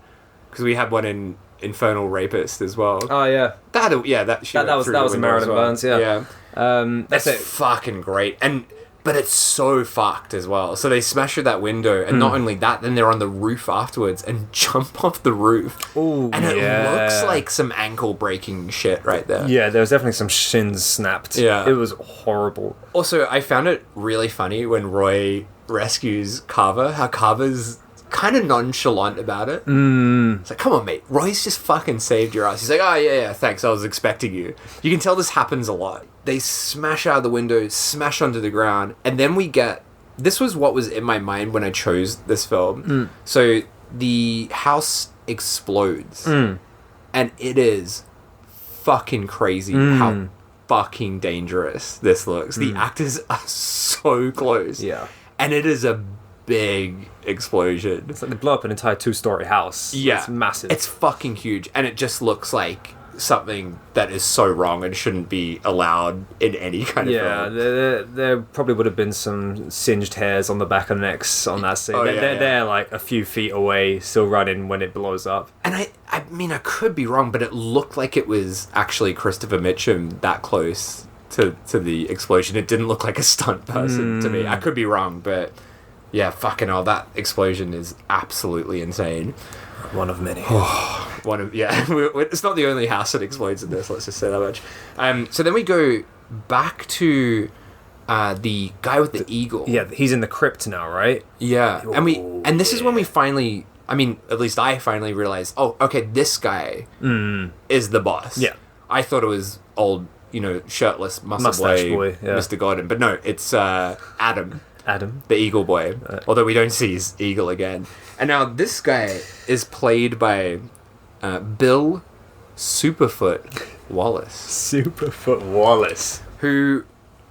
Because we had one in Infernal Rapist as well. Oh, yeah. That was a Marilyn Burns, yeah. That's it. fucking great. But it's so fucked as well. So they smash through that window, and not only that, then they're on the roof afterwards and jump off the roof. Ooh, and it looks like some ankle breaking shit right there. Yeah, there was definitely some shins snapped. Yeah. It was horrible. Also, I found it really funny when Roy rescues Carver, how Carver's kind of nonchalant about it. It's like, come on, mate. Roy's just fucking saved your ass. He's like, oh, yeah, thanks. I was expecting you. You can tell this happens a lot. They smash out of the window, smash onto the ground, and then we get... This was what was in my mind when I chose this film. So the house explodes, and it is fucking crazy how fucking dangerous this looks. The actors are so close. Yeah. And it is a big explosion. It's like they blow up an entire 2-story house. Yeah. It's massive. It's fucking huge, and it just looks like something that is so wrong and shouldn't be allowed in any kind of film. There probably would have been some singed hairs on the back of necks on that scene. They're like a few feet away, still running when it blows up. And I mean, I could be wrong, but it looked like it was actually Christopher Mitchum that close to the explosion. It didn't look like a stunt person to me. I could be wrong, but yeah, fucking hell, that explosion is absolutely insane. One of many. It's not the only house that explodes in this, let's just say that much. So then we go back to the guy with the eagle. Yeah, he's in the crypt now, right? Yeah. And this is when we finally, I mean, at least I finally realized, oh, okay, this guy is the boss. Yeah. I thought it was old, shirtless Mustache boy, yeah. Mr. Gordon, but no, it's Adam. Adam. The eagle boy. Although we don't see his eagle again. And now this guy is played by Bill Superfoot Wallace. Superfoot Wallace. Who,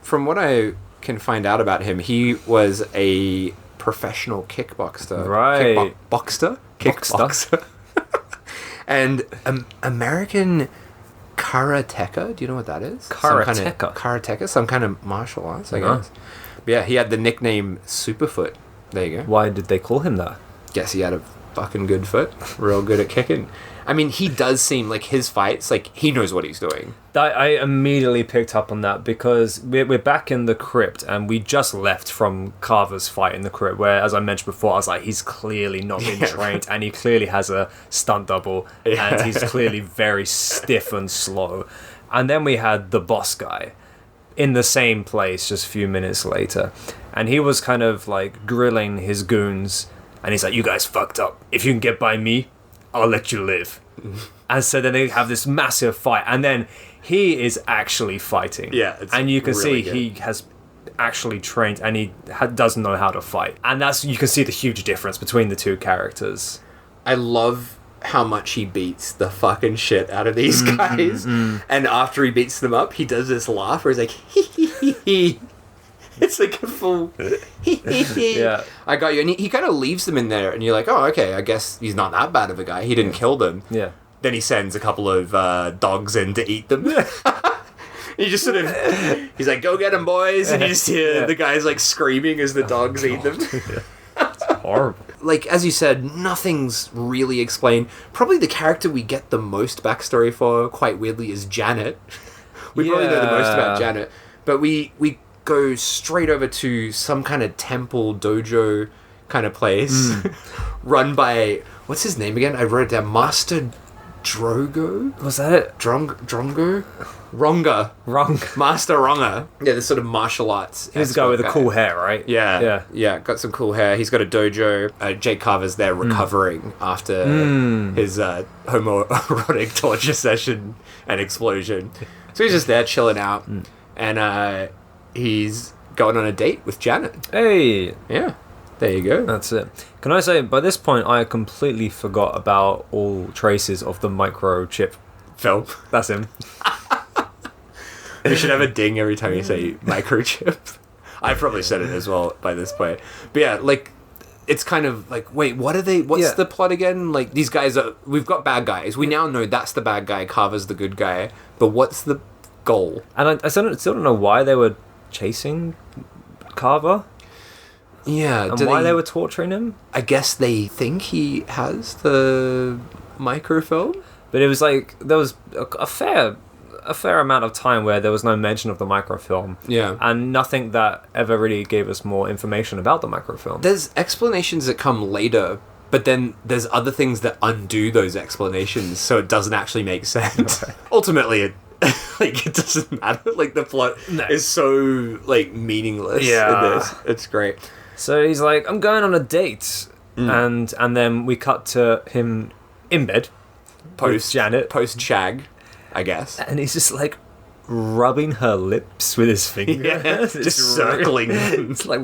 from what I can find out about him, he was a professional kickboxer. Right. Kickboxer. And American karateka. Do you know what that is? Karateka? Some kind of martial arts, I guess. But yeah, he had the nickname Superfoot. There you go. Why did they call him that? Guess he had a fucking good foot. Real good at kicking. I mean, he does seem like his fights, like he knows what he's doing. I immediately picked up on that because we're back in the crypt and we just left from Carver's fight in the crypt where, as I mentioned before, I was like, he's clearly not been trained and he clearly has a stunt double and he's clearly very stiff and slow. And then we had the boss guy in the same place just a few minutes later. And he was kind of like grilling his goons and he's like, you guys fucked up. If you can get by me, I'll let you live. And so then they have this massive fight and then he is actually fighting. Yeah. And you can really see he has actually trained and he does know how to fight. And you can see the huge difference between the two characters. I love how much he beats the fucking shit out of these guys. And after he beats them up, he does this laugh where he's like, hee hee hee hee. It's like a full hee hee hee. Yeah. I got you. And he kind of leaves them in there and you're like, oh, okay, I guess he's not that bad of a guy. He didn't kill them. Yeah. Then he sends a couple of dogs in to eat them. He just sort of, he's like, go get them, boys. And you just hear the guys like screaming as the dogs eat them. It's horrible. Like, as you said, nothing's really explained. Probably the character we get the most backstory for, quite weirdly, is Janet. We probably know the most about Janet. But we go straight over to some kind of temple dojo kind of place run by, what's his name again? I wrote it down. Master Drogo? Was that it? Drongo? Ronga. Wrong. Master Ronga. Yeah, the sort of martial arts. He's the guy with the cool hair, right? Yeah. Got some cool hair. He's got a dojo. Jake Carver's there recovering after his homoerotic torture session and explosion. So he's just there chilling out, and he's going on a date with Janet. Hey. Yeah, there you go. That's it. Can I say, by this point, I completely forgot about all traces of the microchip. Phil, That's him. you should have a ding every time you say microchip. I probably said it as well by this point. But yeah, like, it's kind of like, wait, what are they? What's the plot again? Like, these guys are. We've got bad guys. We now know that's the bad guy. Carver's the good guy. But what's the goal? And I still don't know why they were chasing Carver. Yeah, And why they were torturing him. I guess they think he has the microfilm. But it was like, there was a fair amount of time where there was no mention of the microfilm. Yeah. And nothing that ever really gave us more information about the microfilm. There's explanations that come later, but then there's other things that undo those explanations, so it doesn't actually make sense. Okay. Ultimately, it doesn't matter. Like, the plot is so, like, meaningless in this. It's great. So he's like, I'm going on a date. And then we cut to him in bed. With Janet. Post shag, I guess. And he's just like rubbing her lips with his finger. Yeah, just circling. It's like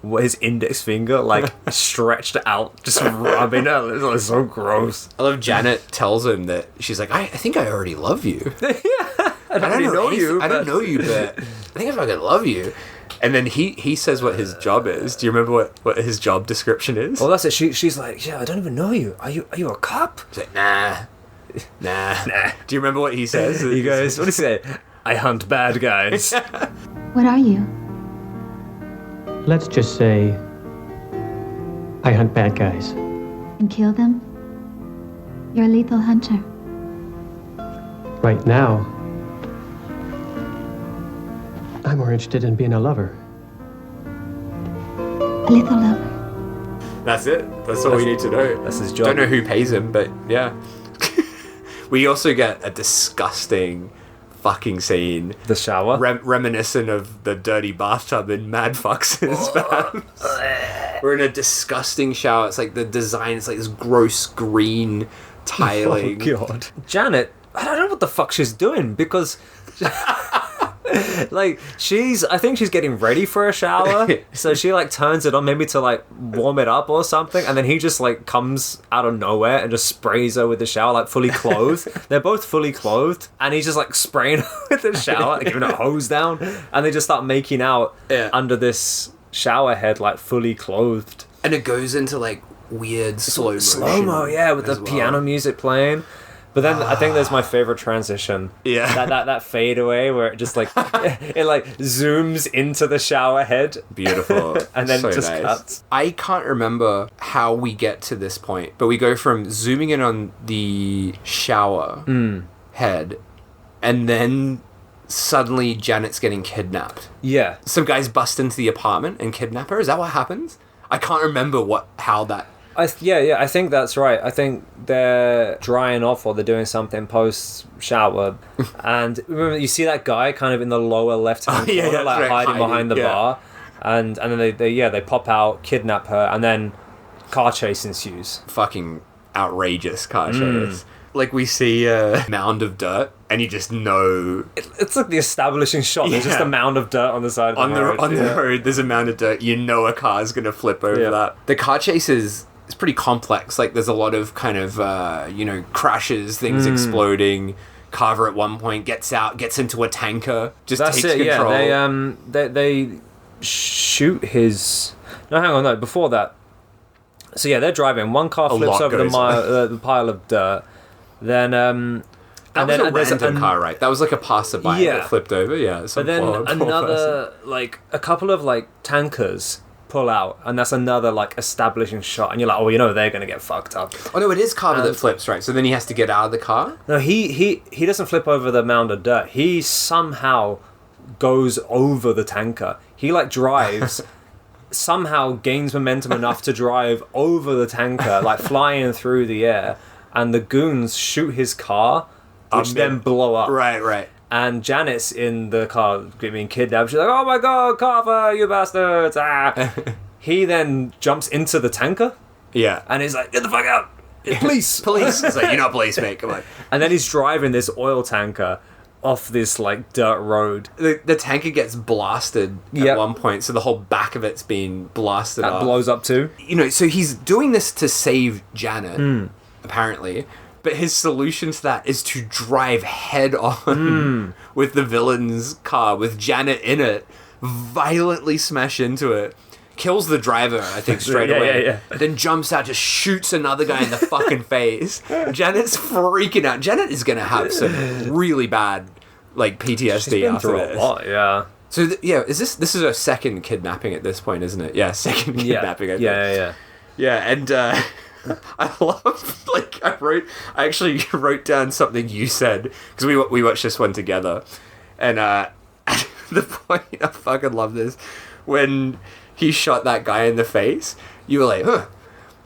his index finger stretched out, just rubbing her lips. It's so gross. I love Janet tells him that she's like, I think I already love you. I don't know you. I don't know you, but I think I fucking love you. And then he says what his job is. Do you remember what his job description is? Well, that's it. She's like, yeah, I don't even know you. Are you a cop? He's like, nah. Do you remember what he says? He goes, what does he say? I hunt bad guys. What are you? Let's just say I hunt bad guys. And kill them? You're a lethal hunter. Right now, I'm more interested in being a lover. A lethal lover. That's it. That's all we need to know. That's his job. Don't know who pays him, but yeah. We also get a disgusting fucking scene. The shower? Reminiscent of the dirty bathtub in Mad Foxes. We're in a disgusting shower. It's like the design is like this gross green tiling. Oh, God. Janet, I don't know what the fuck she's doing, because... I think she's getting ready for a shower, so she turns it on maybe to warm it up or something, and then he just comes out of nowhere and just sprays her with the shower, fully clothed. They're both fully clothed, and he's just spraying her with the shower, giving her a hose down, and they just start making out under this shower head, fully clothed. And it goes into weird slow mo, yeah, with the piano music playing. But then I think there's my favorite transition. Yeah. That fade away where it just it zooms into the shower head. Beautiful. And then so just nice. cuts. I can't remember how we get to this point, but we go from zooming in on the shower head, and then suddenly Janet's getting kidnapped. Yeah. Some guys bust into the apartment and kidnap her. Is that what happens? I can't remember how that... I think that's right. I think they're drying off or they're doing something post shower, and remember you see that guy kind of in the lower left hand corner, hiding behind the bar, and then they pop out, kidnap her, and then car chase ensues. Fucking outrageous car chase. We see a mound of dirt, and you just know... It's like the establishing shot. There's just a mound of dirt on the side of the road. On the road, there's a mound of dirt. You know a car's going to flip over that. The car chase is pretty complex. There's a lot of kind of, crashes, things exploding. Carver at one point gets into a tanker, takes control. Yeah, they shoot his... No, hang on, no, before that. So yeah, they're driving. One car flips over the pile of dirt. Then that was a random car, right? That was a passerby that flipped over. Yeah, but then another a couple of tankers pull out, and that's another establishing shot, and you're like, oh, they're gonna get fucked up. Oh no, it is Carver that flips, right? So then he has to get out of the car. No, he doesn't flip over the mound of dirt. He somehow goes over the tanker. He drives. Somehow gains momentum enough to drive over the tanker, flying through the air. and the goons shoot his car, which then blow up. Right. And Janet's in the car being kidnapped. She's like, "Oh my god, Carver, you bastards!" Ah. He then jumps into the tanker. Yeah. And he's like, "Get the fuck out! Police!" Police. It's like, you're not police, mate. Come on. And then he's driving this oil tanker off this like dirt road. The tanker gets blasted at one point, so the whole back of it's been blasted That off. blows up too. You know, so he's doing this to save Janet, apparently. But his solution to that is to drive head on with the villain's car, with Janet in it, violently smash into it, kills the driver, I think, straight away. Yeah. Then jumps out, just shoots another guy in the fucking face. Janet's freaking out. Janet is going to have some really bad, like, PTSD after through this. a lot, yeah. So, this is her second kidnapping at this point, isn't it? Yeah, second kidnapping, I think. Yeah. Yeah, and I love, like, I actually wrote down something you said, because we watched this one together, and at the point, I fucking love this, when he shot that guy in the face, you were like,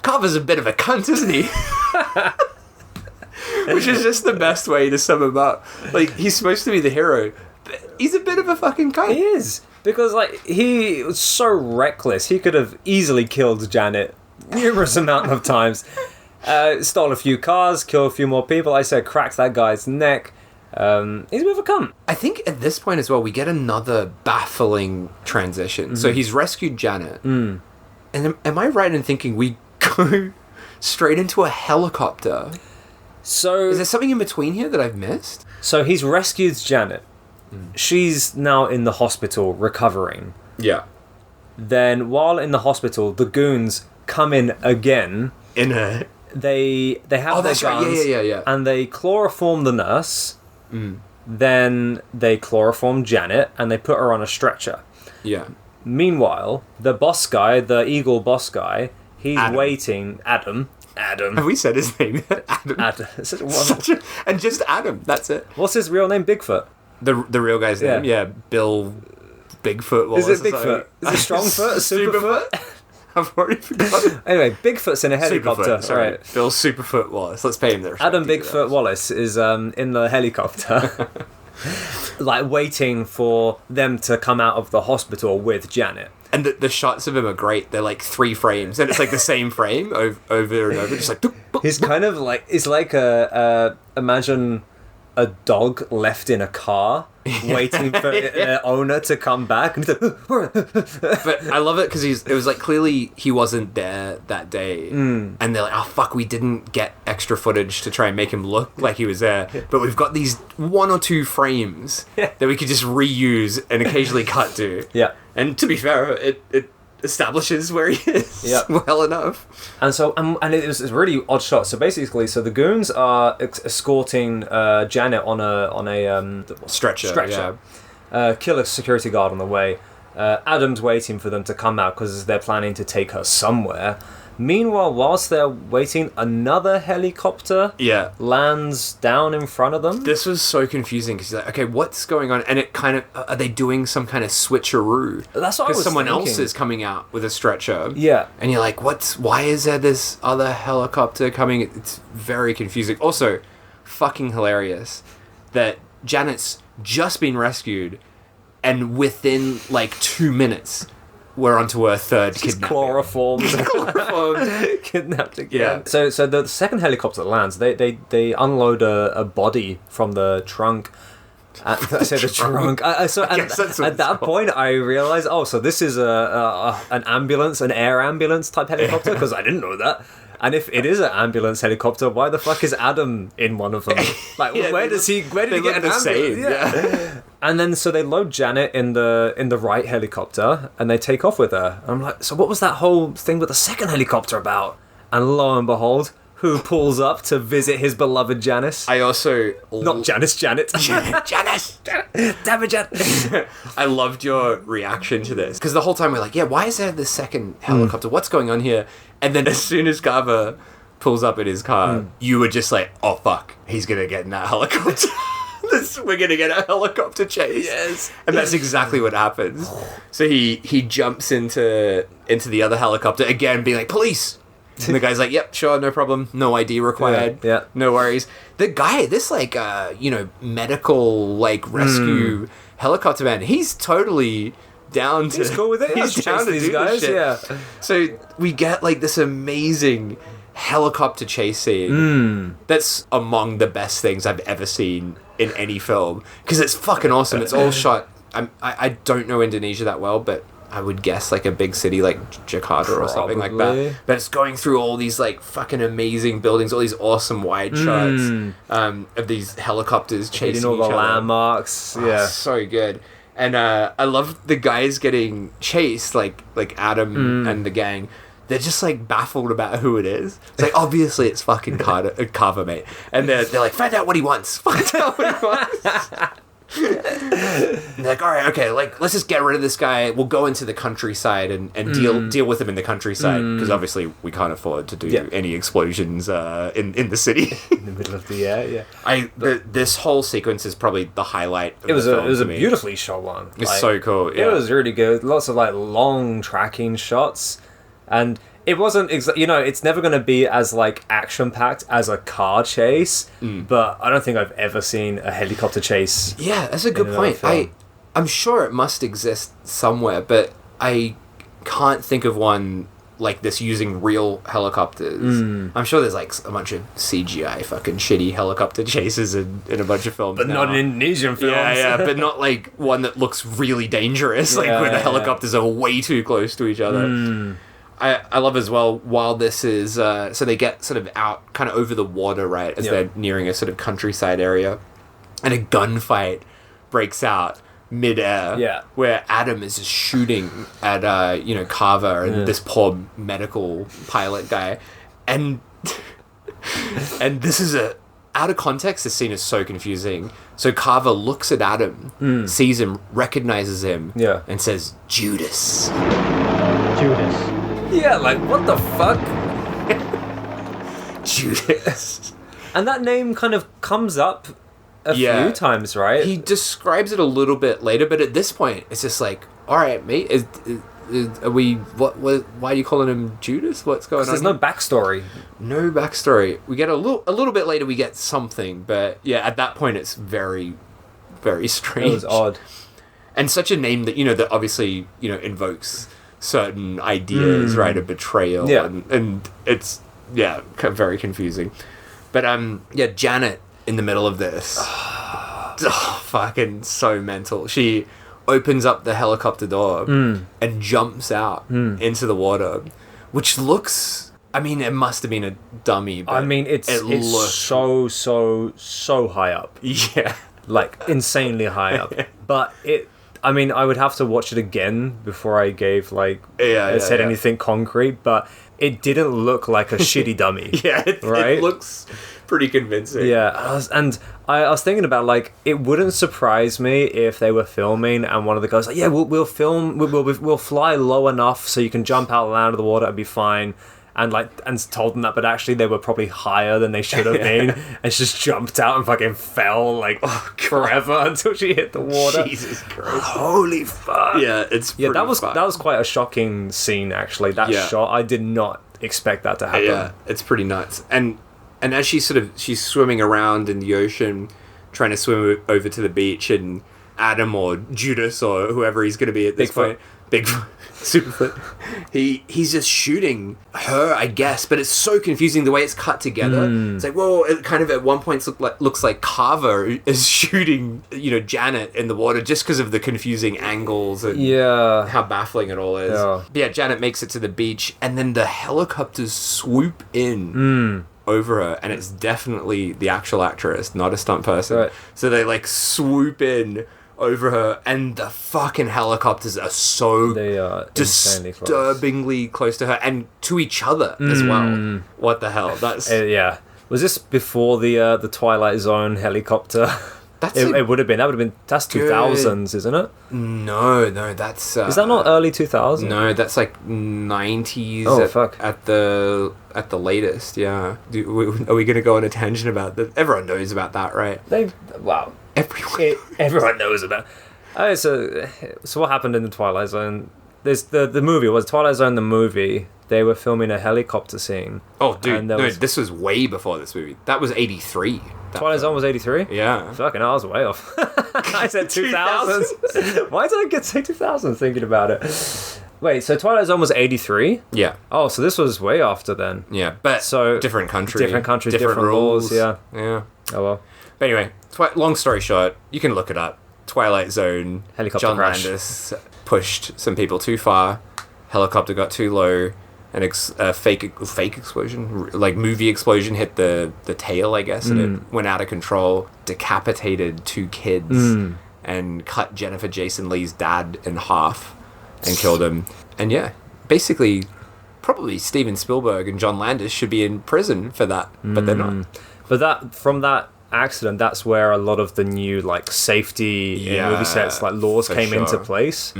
Carver's a bit of a cunt, isn't he? Which is just the best way to sum him up. Like, he's supposed to be the hero, but he's a bit of a fucking cunt. He is. Because, like, he was so reckless. He could have easily killed Janet numerous amount of times. Stole a few cars, killed a few more people. I said, cracked that guy's neck. He's a bit of a cunt. I think at this point as well, we get another baffling transition. So he's rescued Janet. And am I right in thinking we go straight into a helicopter? So Is there something in between here that I've missed? So he's rescued Janet. She's now in the hospital recovering. Yeah. Then while in the hospital, the goons come in again. In a... They have their that's right. guns. Yeah. And they chloroform the nurse. Then they chloroform Janet and they put her on a stretcher. Yeah. Meanwhile, the boss guy, the Eagle boss guy, he's Adam. waiting. Adam. Have we said his name? Adam. And just Adam. That's it. What's his real name? Bigfoot. The real guy's name? Yeah. Bill Bigfoot Wallace. Is it Bigfoot? Is it Strongfoot? Superfoot? I've already forgotten. Anyway, Bigfoot's in a helicopter. Superfoot, sorry. Right. Bill Superfoot Wallace. Let's pay him the respect. Adam Bigfoot Wallace is in the helicopter, like waiting for them to come out of the hospital with Janet. And the shots of him are great. They're like 3 frames, and it's like the same frame over and over. Just like... He's kind of like... It's like imagine a dog left in a car waiting for the owner to come back. And he's like, but I love it because it was like clearly he wasn't there that day. And they're like, oh, fuck, we didn't get extra footage to try and make him look like he was there. But we've got these 1 or 2 frames that we could just reuse and occasionally cut to. Yeah. And to be fair, it establishes where he is well enough. And so, and it was a really odd shot. So basically, the goons are escorting Janet on a Stretcher. Kill a security guard on the way. Adam's waiting for them to come out because they're planning to take her somewhere. Meanwhile, whilst they're waiting, another helicopter lands down in front of them. This was so confusing because you're like, okay, what's going on? And it kind of, are they doing some kind of switcheroo? That's what I was someone thinking. else is coming out with a stretcher. Yeah. And you're like, why is there this other helicopter coming? It's very confusing. Also, fucking hilarious that Janet's just been rescued and within like 2 minutes we're onto her third kidnapping. Chloroformed. Kidnapped again. Yeah. So the second helicopter lands. They unload a body from the trunk. I said the trunk. At that point, I realized, so this is an ambulance, an air ambulance type helicopter, because I didn't know that. And if it is an ambulance helicopter, why the fuck is Adam in one of them? Like, where did he get an ambulance? Yeah. And then so they load Janet in the right helicopter and they take off with her. And I'm like, so what was that whole thing with the second helicopter about? And lo and behold, who pulls up to visit his beloved Janice? I also... Not Janice, Janet. Janice! Damn it, Janet. I loved your reaction to this. Because the whole time we're like, why is there the second helicopter? What's going on here? And then as soon as Carver pulls up in his car, you were just like, oh, fuck, he's going to get in that helicopter. We're going to get a helicopter chase. Yes. And that's exactly what happens. So he jumps into the other helicopter, again, being like, police! And the guy's like, yep, sure, no problem. No ID required. Yeah. No worries. The guy, this like, medical, like, rescue helicopter man, he's totally down to... He's cool with it. He's I'll down chase to these do guys. this shit. Yeah. So we get like this amazing helicopter chase scene that's among the best things I've ever seen in any film, because it's fucking awesome. It's all shot... I don't know Indonesia that well, but I would guess like a big city like Jakarta or something like Probably. that. But it's going through all these like fucking amazing buildings, all these awesome wide shots of these helicopters chasing Hitting all the each other. landmarks. Oh, Yeah. so good. And I love the guys getting chased, like Adam and the gang. They're just like baffled about who it is. It's like, obviously it's fucking Carver, mate. And they're like, find out what he wants. Find out what he wants. And they're like, all right, okay, like let's just get rid of this guy. We'll go into the countryside and deal with him in the countryside, because obviously we can't afford to do any explosions in the city. In the middle of the air. Yeah. This whole sequence is probably the highlight of It was the a film it was to a me. beautifully shot one. It's so cool. Yeah. It was really good. Lots of like long tracking shots, and it wasn't it's never going to be as like action packed as a car chase, but I don't think I've ever seen a helicopter chase. Yeah, that's a good another point. film. I'm sure it must exist somewhere, but I can't think of one like this using real helicopters. I'm sure there's like a bunch of CGI fucking shitty helicopter chases in a bunch of films, But now. not in Indonesian films. Yeah, but not like one that looks really dangerous, like Yeah, where the yeah. helicopters are way too close to each other. I love as well, while this is so they get sort of out kind of over the water, right, as Yeah. they're nearing a sort of countryside area, and a gunfight breaks out mid-air, Yeah. where Adam is just shooting at Carver and this poor medical pilot guy, and and this is out of context, this scene is so confusing. So Carver looks at Adam, sees him, recognizes him, Yeah. and says, Judas. Judas. Yeah, like what the fuck? Judas. And that name kind of comes up a Yeah. few times, right? He describes it a little bit later, but at this point, it's just like, all right, mate, are we? What? Why are you calling him Judas? What's going on? There's no backstory. No backstory. We get a little bit later. We get something, but yeah, at that point, it's very, very strange. It was odd. And such a name that that obviously invokes certain ideas, right? A betrayal, Yeah. and it's very confusing. But Janet in the middle of this, fucking so mental. She opens up the helicopter door and jumps out into the water, which looks. I mean, it must have been a dummy. But I mean, it's looks so high up. Yeah. Like insanely high up. But I mean, I would have to watch it again before I gave said anything concrete, but it didn't look like a shitty dummy. Yeah, right? It looks pretty convincing. Yeah, I was thinking about it wouldn't surprise me if they were filming and one of the guys like, yeah, we'll film, we'll fly low enough so you can jump out and out of the water and be fine. And told them that, but actually they were probably higher than they should have been, and she just jumped out and fucking fell forever until she hit the water. Jesus Christ! Holy fuck! Yeah, it's that was fucked. that was quite a shocking scene actually. That shot, I did not expect that to happen. Yeah, it's pretty nuts. And as she's swimming around in the ocean, trying to swim over to the beach, and Adam or Judas or whoever he's going to be at this point, Bigfoot. Superfoot. He's just shooting her, I guess, but it's so confusing the way it's cut together. It's like, whoa, it kind of at one point looks like Carver is shooting, Janet in the water just because of the confusing angles and how baffling it all is. Yeah. But yeah, Janet makes it to the beach, and then the helicopters swoop in over her, and it's definitely the actual actress, not a stunt person. Right. So they swoop in over her, and the fucking helicopters are so They are insanely close. disturbingly close to her and to each other as well. What the hell? That's Yeah. Was this before the Twilight Zone helicopter? It would have been. That would have been. That's 2000s, isn't it? no, that's Is that not early 2000s? no, that's like 90s. Oh, fuck. At the latest, yeah. Are we gonna go on a tangent about that? Everyone knows about that, right? Wow. Everyone. Everyone knows about. So what happened in the Twilight Zone? There's the movie. Was Twilight Zone the movie? they were filming a helicopter scene. Oh, dude, And there no, was- this was way before this movie. That was 83. Twilight Zone was 83? Yeah. Fucking hell, I was way off. I said 2000s. Why did I say 2000 thinking about it? Wait, so Twilight Zone was 83? Yeah. Oh, so this was way after then. Yeah, but So, different country. different countries, different laws, yeah. Yeah. Oh, well. But anyway, long story short, you can look it up. Twilight Zone. Helicopter John crash. Landis pushed some people too far. Helicopter got too low. A fake explosion, like movie explosion, hit the tail, I guess, and it went out of control. Decapitated 2 kids and cut Jennifer Jason Leigh's dad in half and killed him. And yeah, basically, probably Steven Spielberg and John Landis should be in prison for that, but they're not. But from that accident, that's where a lot of the new like safety in movie sets like laws for came into sure. place.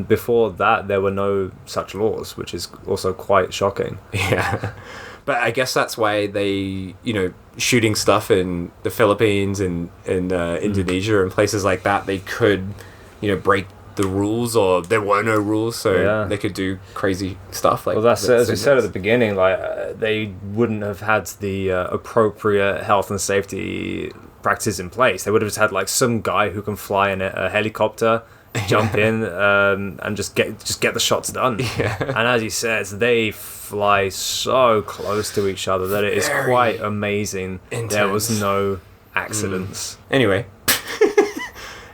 Before that, there were no such laws, which is also quite shocking. Yeah. But I guess that's why they, shooting stuff in the Philippines and in Indonesia and places like that, they could, break the rules, or there were no rules, so they could do crazy stuff. Like, Well, that's as we said at the beginning. Like they wouldn't have had the appropriate health and safety practices in place. They would have just had like some guy who can fly in a helicopter, jump in, and just get the shots done. Yeah. And as he says, they fly so close to each other that it is Very quite amazing. There was intense. no accidents. Anyway,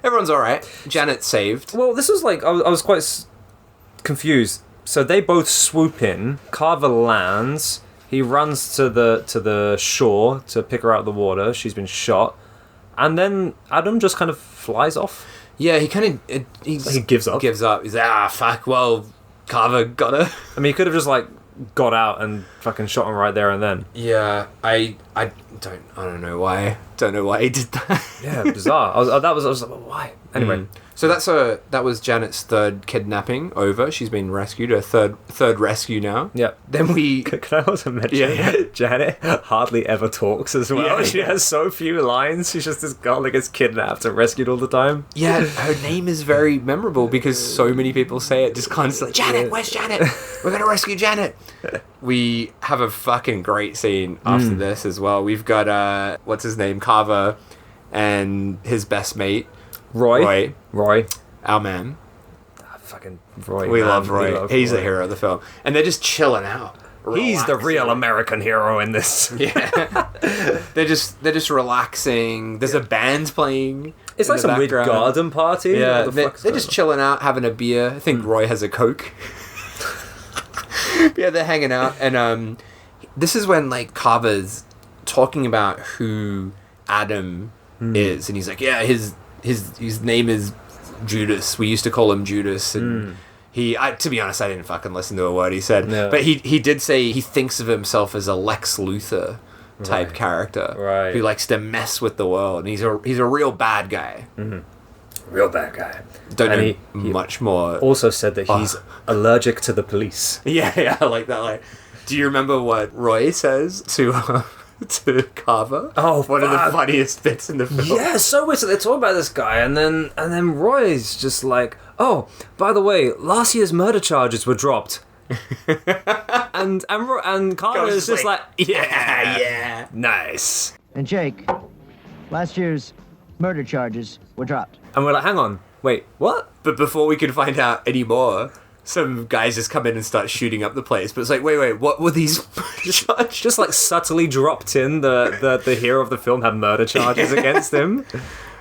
everyone's all right. Janet's saved. Well, this was like I was quite confused. So they both swoop in. Carver lands. He runs to the shore to pick her out of the water. She's been shot, and then Adam just kind of flies off. Yeah, he kind of he gives up. Gives up. He's like, fuck. Well, Carver got her. I mean, he could have just like got out and fucking shot him right there and then. Yeah, I don't know why. Don't know why he did that. Yeah, bizarre. I was like, well, why? Anyway, So that was Janet's third kidnapping over. She's been rescued. Her third rescue now. yeah. Then we Can I also mention Yeah. Janet hardly ever talks as well. Yeah, She yeah. has so few lines. She's just this girl that gets kidnapped and rescued all the time. yeah, her name is very memorable because so many people say it just constantly. Janet, where's Janet? We're gonna rescue Janet. We have a fucking great scene after this as well. We've got what's his name, Carver, and his best mate, Roy. our man. Fucking Roy. We man. love Roy. love He's Roy. the hero of the film, and they're just chilling out. He's the relaxing. real American hero in this. Yeah, they're just relaxing. There's a band playing. It's in like the some weird background. garden party. Yeah, What the fuck's they're going just on? chilling out, having a beer. I think Roy has a Coke. Yeah, they're hanging out, and this is when like Carver's talking about who Adam is, and he's like, yeah, his name is Judas. We used to call him Judas, and to be honest, I didn't fucking listen to a word he said, No. but he did say he thinks of himself as a Lex Luthor type Right. character, Right. who likes to mess with the world, and he's a real bad guy. Real bad guy. Don't And know he much more. Also said that he's allergic to the police. Yeah, I like that. Like, do you remember what Roy says to Carver? Oh, one of the fuck. funniest bits in the film. Yeah, so weird. So they talk about this guy, and then Roy's just like, oh, by the way, last year's murder charges were dropped. and Carter is just like, yeah, nice. And Jake, last year's murder charges were dropped. And we're like, hang on, wait, what? But before we can find out any more, some guys just come in and start shooting up the place. But it's like, wait, what were these charges? Just like subtly dropped in the hero of the film had murder charges against him.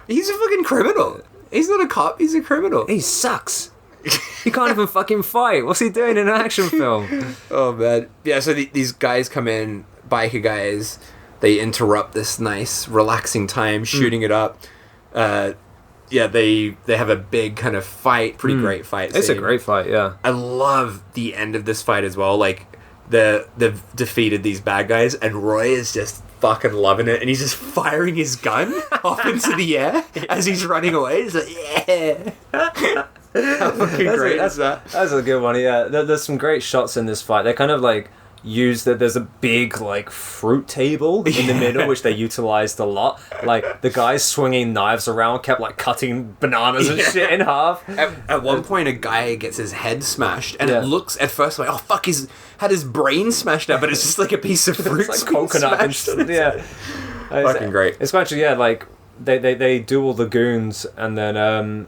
He's a fucking criminal. He's not a cop. He's a criminal. He sucks. He can't even fucking fight. What's he doing in an action film? Oh man, yeah. So these guys come in, biker guys. They interrupt this nice, relaxing time, shooting it up. Yeah, they have a big kind of fight, pretty great fight. It's a scene. great fight, yeah. I love the end of this fight as well. Like they've defeated these bad guys, and Roy is just fucking loving it, and he's just firing his gun off into the air as he's running away. He's like, yeah. How fucking great is that? That's a good one, yeah. There's some great shots in this fight. They're kind of like, use that there's a big like fruit table in the middle which they utilized a lot. Like the guys swinging knives around kept like cutting bananas and shit in half. At one point, a guy gets his head smashed, and Yeah. it looks at first like, oh fuck, he's had his brain smashed out, but it's just like a piece of fruit, It's like coconut and smashed. shit. Yeah, Fucking great. It's actually like they do all the goons and then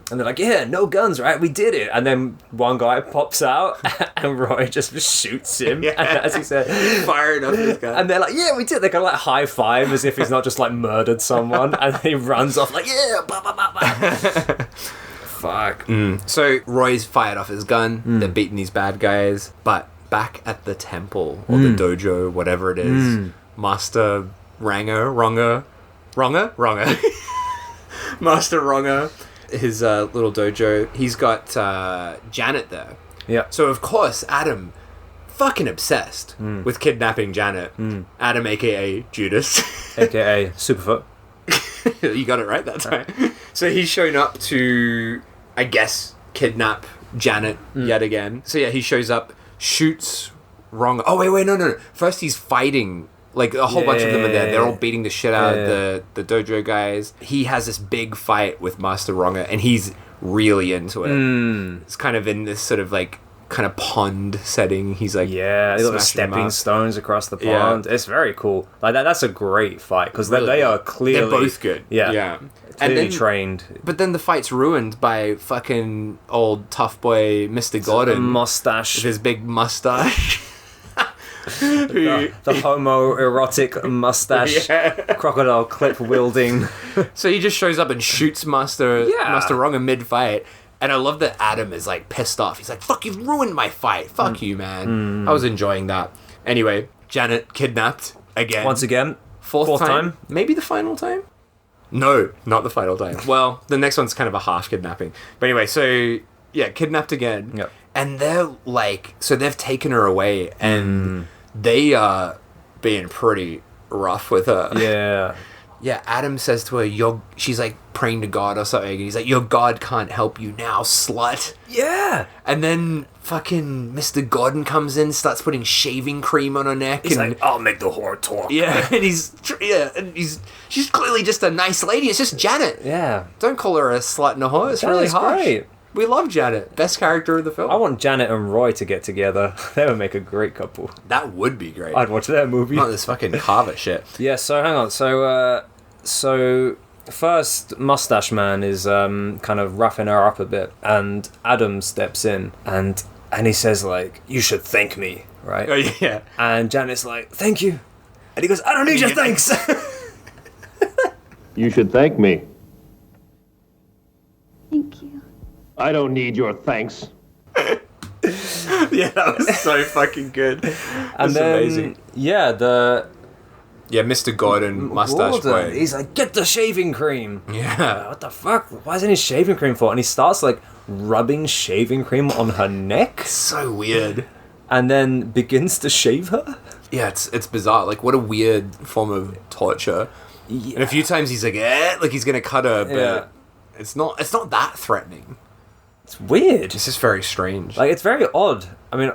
they're like, yeah, no guns, right? We did it. And then one guy pops out and Roy just shoots him. Yeah. And as he said, Firing up his gun. and they're like, yeah, we did. They go like high five as if he's not just like murdered someone, and he runs off like, yeah, bah, bah, bah, bah. Fuck. So Roy's fired off his gun. They're beating these bad guys, but back at the temple or the dojo, whatever it is, Master Wronger, Master Wronger, his little dojo. He's got Janet there. Yeah. So of course Adam, fucking obsessed with kidnapping Janet. Adam, aka Judas. AKA Superfoot. You got it right that time. So he's shown up to, I guess, kidnap Janet yet again. So yeah, he shows up, shoots Wronger. Oh wait, no. First he's fighting. Like a whole bunch of them are there. They're all beating the shit out of the dojo guys. He has this big fight with Master Wronger, and he's really into it. It's kind of in this sort of like kind of pond setting. He's like, Yeah, they got the smashing them stepping up. stones across the Yeah. pond. It's very cool. Like that's a great fight because Really they are good. clearly They're both good. Yeah, Yeah. clearly then, trained. But then the fight's ruined by fucking old tough boy Mr. Gordon Mustache. with his big mustache. the homoerotic mustache, crocodile clip wielding. So he just shows up and shoots Master Yeah. Wronger mid-fight. And I love that Adam is like pissed off. He's like, fuck, you've ruined my fight. Fuck you, man. I was enjoying that. Anyway, Janet kidnapped again. Once again, Fourth time? Maybe the final time? No, not the final time. Well, the next one's kind of a half kidnapping. But anyway, so yeah, kidnapped again. Yep. And they're like, so they've taken her away and they are being pretty rough with her. yeah. Yeah, Adam says to her, she's like praying to God or something. And he's like, your God can't help you now, slut. Yeah. And then fucking Mr. Gordon comes in, starts putting shaving cream on her neck. He's and, like, I'll make the whore talk. yeah, and she's clearly just a nice lady. It's just Janet. Yeah. Don't call her a slut and a whore. It's really Janet's harsh. great. We love Janet. Best character of the film. I want Janet and Roy to get together. They would make a great couple. That would be great. I'd watch their movie. Not this fucking Carver shit. Yeah, so hang on. So first, Mustache Man is kind of roughing her up a bit, and Adam steps in and he says like, "You should thank me," right? Oh yeah. And Janet's like, "Thank you," and he goes, "I don't need your thanks." You should thank me. Thank you. I don't need your thanks. Yeah, that was so fucking good. And That's then, amazing. yeah, Yeah, Mr. Gordon, mustache Gordon, boy. he's like, "Get the shaving cream." Yeah. What the fuck? Why isn't he shaving cream for? And he starts like rubbing shaving cream on her neck, So weird. and then begins to shave her. Yeah, it's bizarre. Like, what a weird form of torture. Yeah. And a few times he's like, like he's gonna cut her, but Yeah. it's not that threatening. It's weird. It's just very strange. Like, it's very odd. I mean,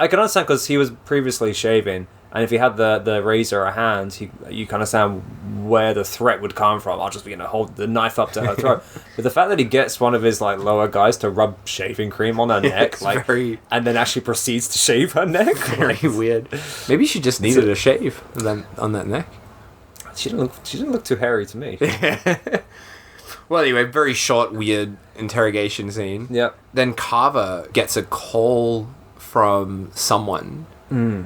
I can understand because he was previously shaving, and if he had the razor at hand, you can understand where the threat would come from. I'll just hold the knife up to her throat. But the fact that he gets one of his like lower guys to rub shaving cream on her neck, it's like, very- and then actually proceeds to shave her neck, very weird. Maybe she just needed a shave on that neck. She didn't look too hairy to me. Well, anyway, very short, weird interrogation scene. Yep. Then Carver gets a call from someone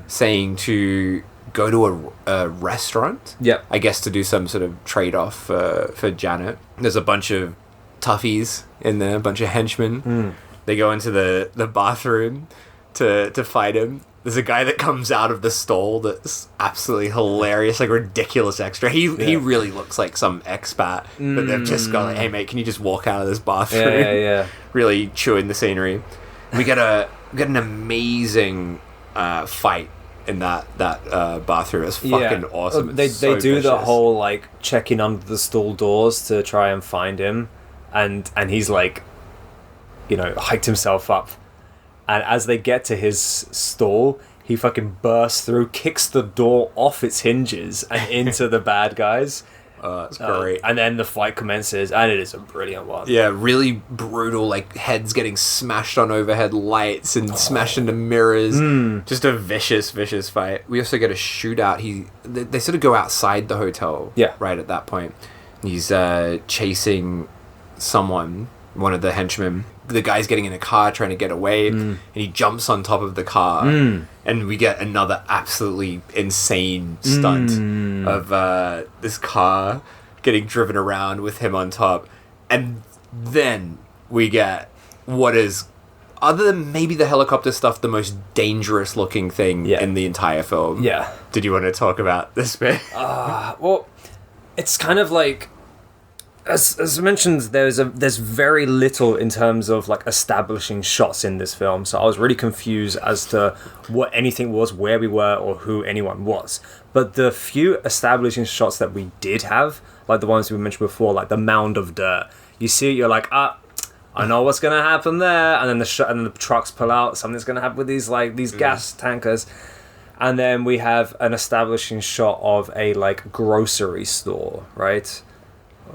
saying to go to a restaurant. Yep. I guess to do some sort of trade-off for Janet. There's a bunch of toughies in there, a bunch of henchmen. They go into the bathroom to fight him. There's a guy that comes out of the stall that's absolutely hilarious, like ridiculous extra. He really looks like some expat that they've just got like, hey mate, can you just walk out of this bathroom? Yeah. Really chewing the scenery. We get an amazing fight in that bathroom. It's fucking awesome. They It's so do the vicious. whole like checking under the stall doors to try and find him, and he's like, hiked himself up, and as they get to his stall, he fucking bursts through, kicks the door off its hinges and into the bad guys. It's great. And then the fight commences, and it is a brilliant one. Yeah, really brutal, like heads getting smashed on overhead lights and smashed into mirrors. Just a vicious fight. We also get a shootout. They sort of go outside the hotel. Yeah. Right at that point, he's chasing someone, one of the henchmen. The guy's getting in a car trying to get away, and he jumps on top of the car, and we get another absolutely insane stunt of this car getting driven around with him on top. And then we get what is, other than maybe the helicopter stuff, the most dangerous looking thing in the entire film. Yeah. Did you want to talk about this bit? Well, it's kind of like, as mentioned, there's very little in terms of like establishing shots in this film, so I was really confused as to what anything was, where we were, or who anyone was. But the few establishing shots that we did have, like the ones we mentioned before, like the mound of dirt, you see it, you're like, I know what's gonna happen there, and then the trucks pull out, something's gonna happen with these gas tankers. And then we have an establishing shot of a like grocery store, right?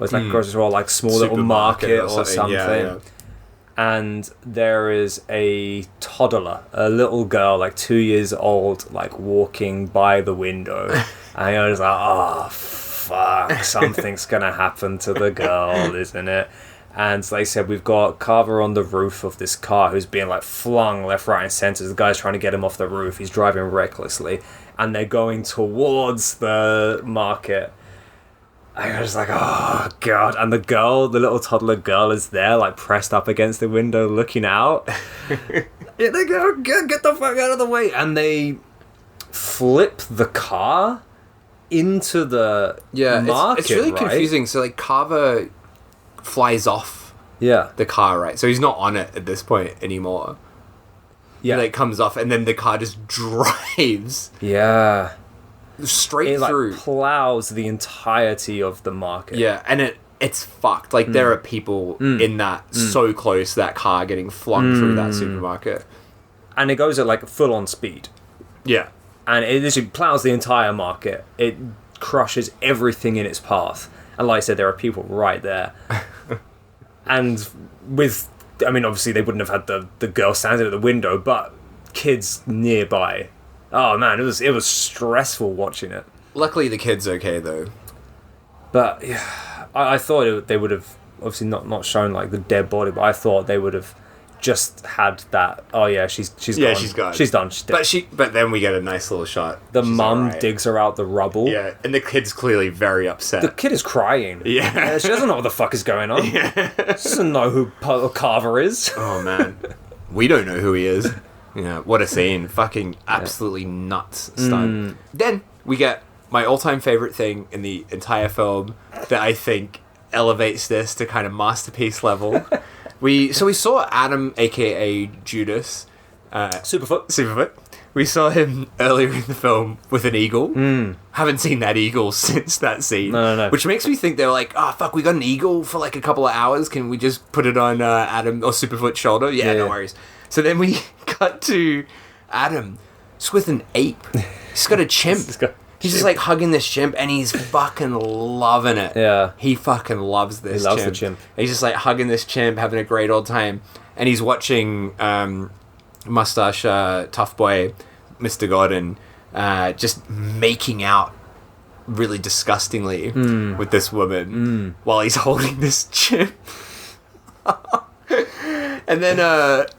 It's like a grocery store, like small little market or something. Yeah. And there is a toddler, a little girl, like 2 years old, like walking by the window. And I was like, oh, fuck, something's going to happen to the girl, isn't it? And like I said, we've got Carver on the roof of this car who's being like flung left, right, and center. The guy's trying to get him off the roof. He's driving recklessly. And they're going towards the market. I was like, oh, God. And the little toddler girl is there, like, pressed up against the window, looking out. They go, get the fuck out of the way. And they flip the car into the market, it's really right? confusing. So, like, Carver flies off the car, right? So he's not on it at this point anymore. Yeah. He, like, comes off, and then the car just drives. Yeah. Straight through. It plows the entirety of the market. Yeah, and it's fucked. Like, there are people in that so close to that car getting flung through that supermarket. And it goes at, like, full-on speed. Yeah. And it literally plows the entire market. It crushes everything in its path. And like I said, there are people right there. And obviously they wouldn't have had the girl standing at the window, but kids nearby. Oh man, it was stressful watching it. Luckily, the kid's okay though. But yeah, I thought they would have obviously not shown like the dead body, but I thought they would have just had that. Oh yeah, she's gone. She's gone. She's done. She's dead. But then we get a nice little shot. The mum digs her out the rubble. Yeah, and the kid's clearly very upset. The kid is crying. Yeah, she doesn't know what the fuck is going on. Yeah. She doesn't know who Carver is. Oh man, we don't know who he is. Yeah, what a scene. Fucking absolutely nuts stunt. Then we get my all-time favorite thing in the entire film that I think elevates this to kind of masterpiece level. We saw Adam, aka Judas, Superfoot. We saw him earlier in the film with an eagle. Haven't seen that eagle since that scene. No. Which makes me think they're like, oh fuck, we got an eagle for like a couple of hours. Can we just put it on Adam or Superfoot's shoulder? Yeah, no worries. So then we cut to Adam. It's with an ape. He's got a chimp. He's just like hugging this chimp and he's fucking loving it. Yeah. He fucking loves this chimp. He loves the chimp. And he's just like hugging this chimp, having a great old time. And he's watching Mustache Tough Boy, Mr. Gordon, just making out really disgustingly with this woman while he's holding this chimp. And then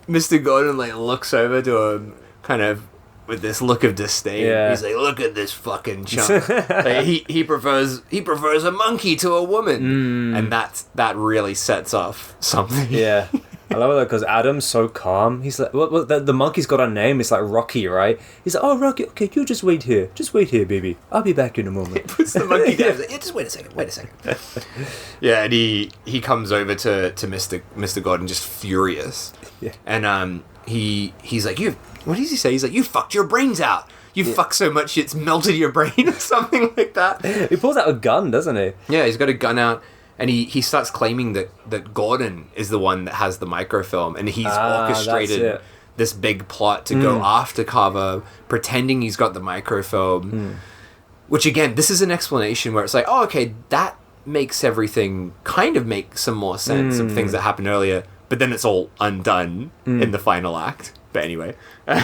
Mr. Gordon like looks over to him kind of with this look of disdain. Yeah. He's like, look at this fucking chump. Like, he prefers a monkey to a woman. And that really sets off something. Yeah. I love it because Adam's so calm. He's like, what the monkey's got a name. It's like Rocky, right? He's like, oh, Rocky, okay, you just wait here. Just wait here, baby. I'll be back in a moment. He puts the monkey down. He's like, yeah, just wait a second. Yeah, and he comes over to Mr. Gordon just furious. Yeah. And he's like, what does he say? He's like, you fucked your brains out. You fucked so much it's melted your brain or something like that. He pulls out a gun, doesn't he? Yeah, he's got a gun out. And he starts claiming that Gordon is the one that has the microfilm, and he's orchestrated this big plot to go after Carver, pretending he's got the microfilm. Which, again, this is an explanation where it's like, oh, okay, that makes everything kind of make some more sense of things that happened earlier, but then it's all undone in the final act. But anyway,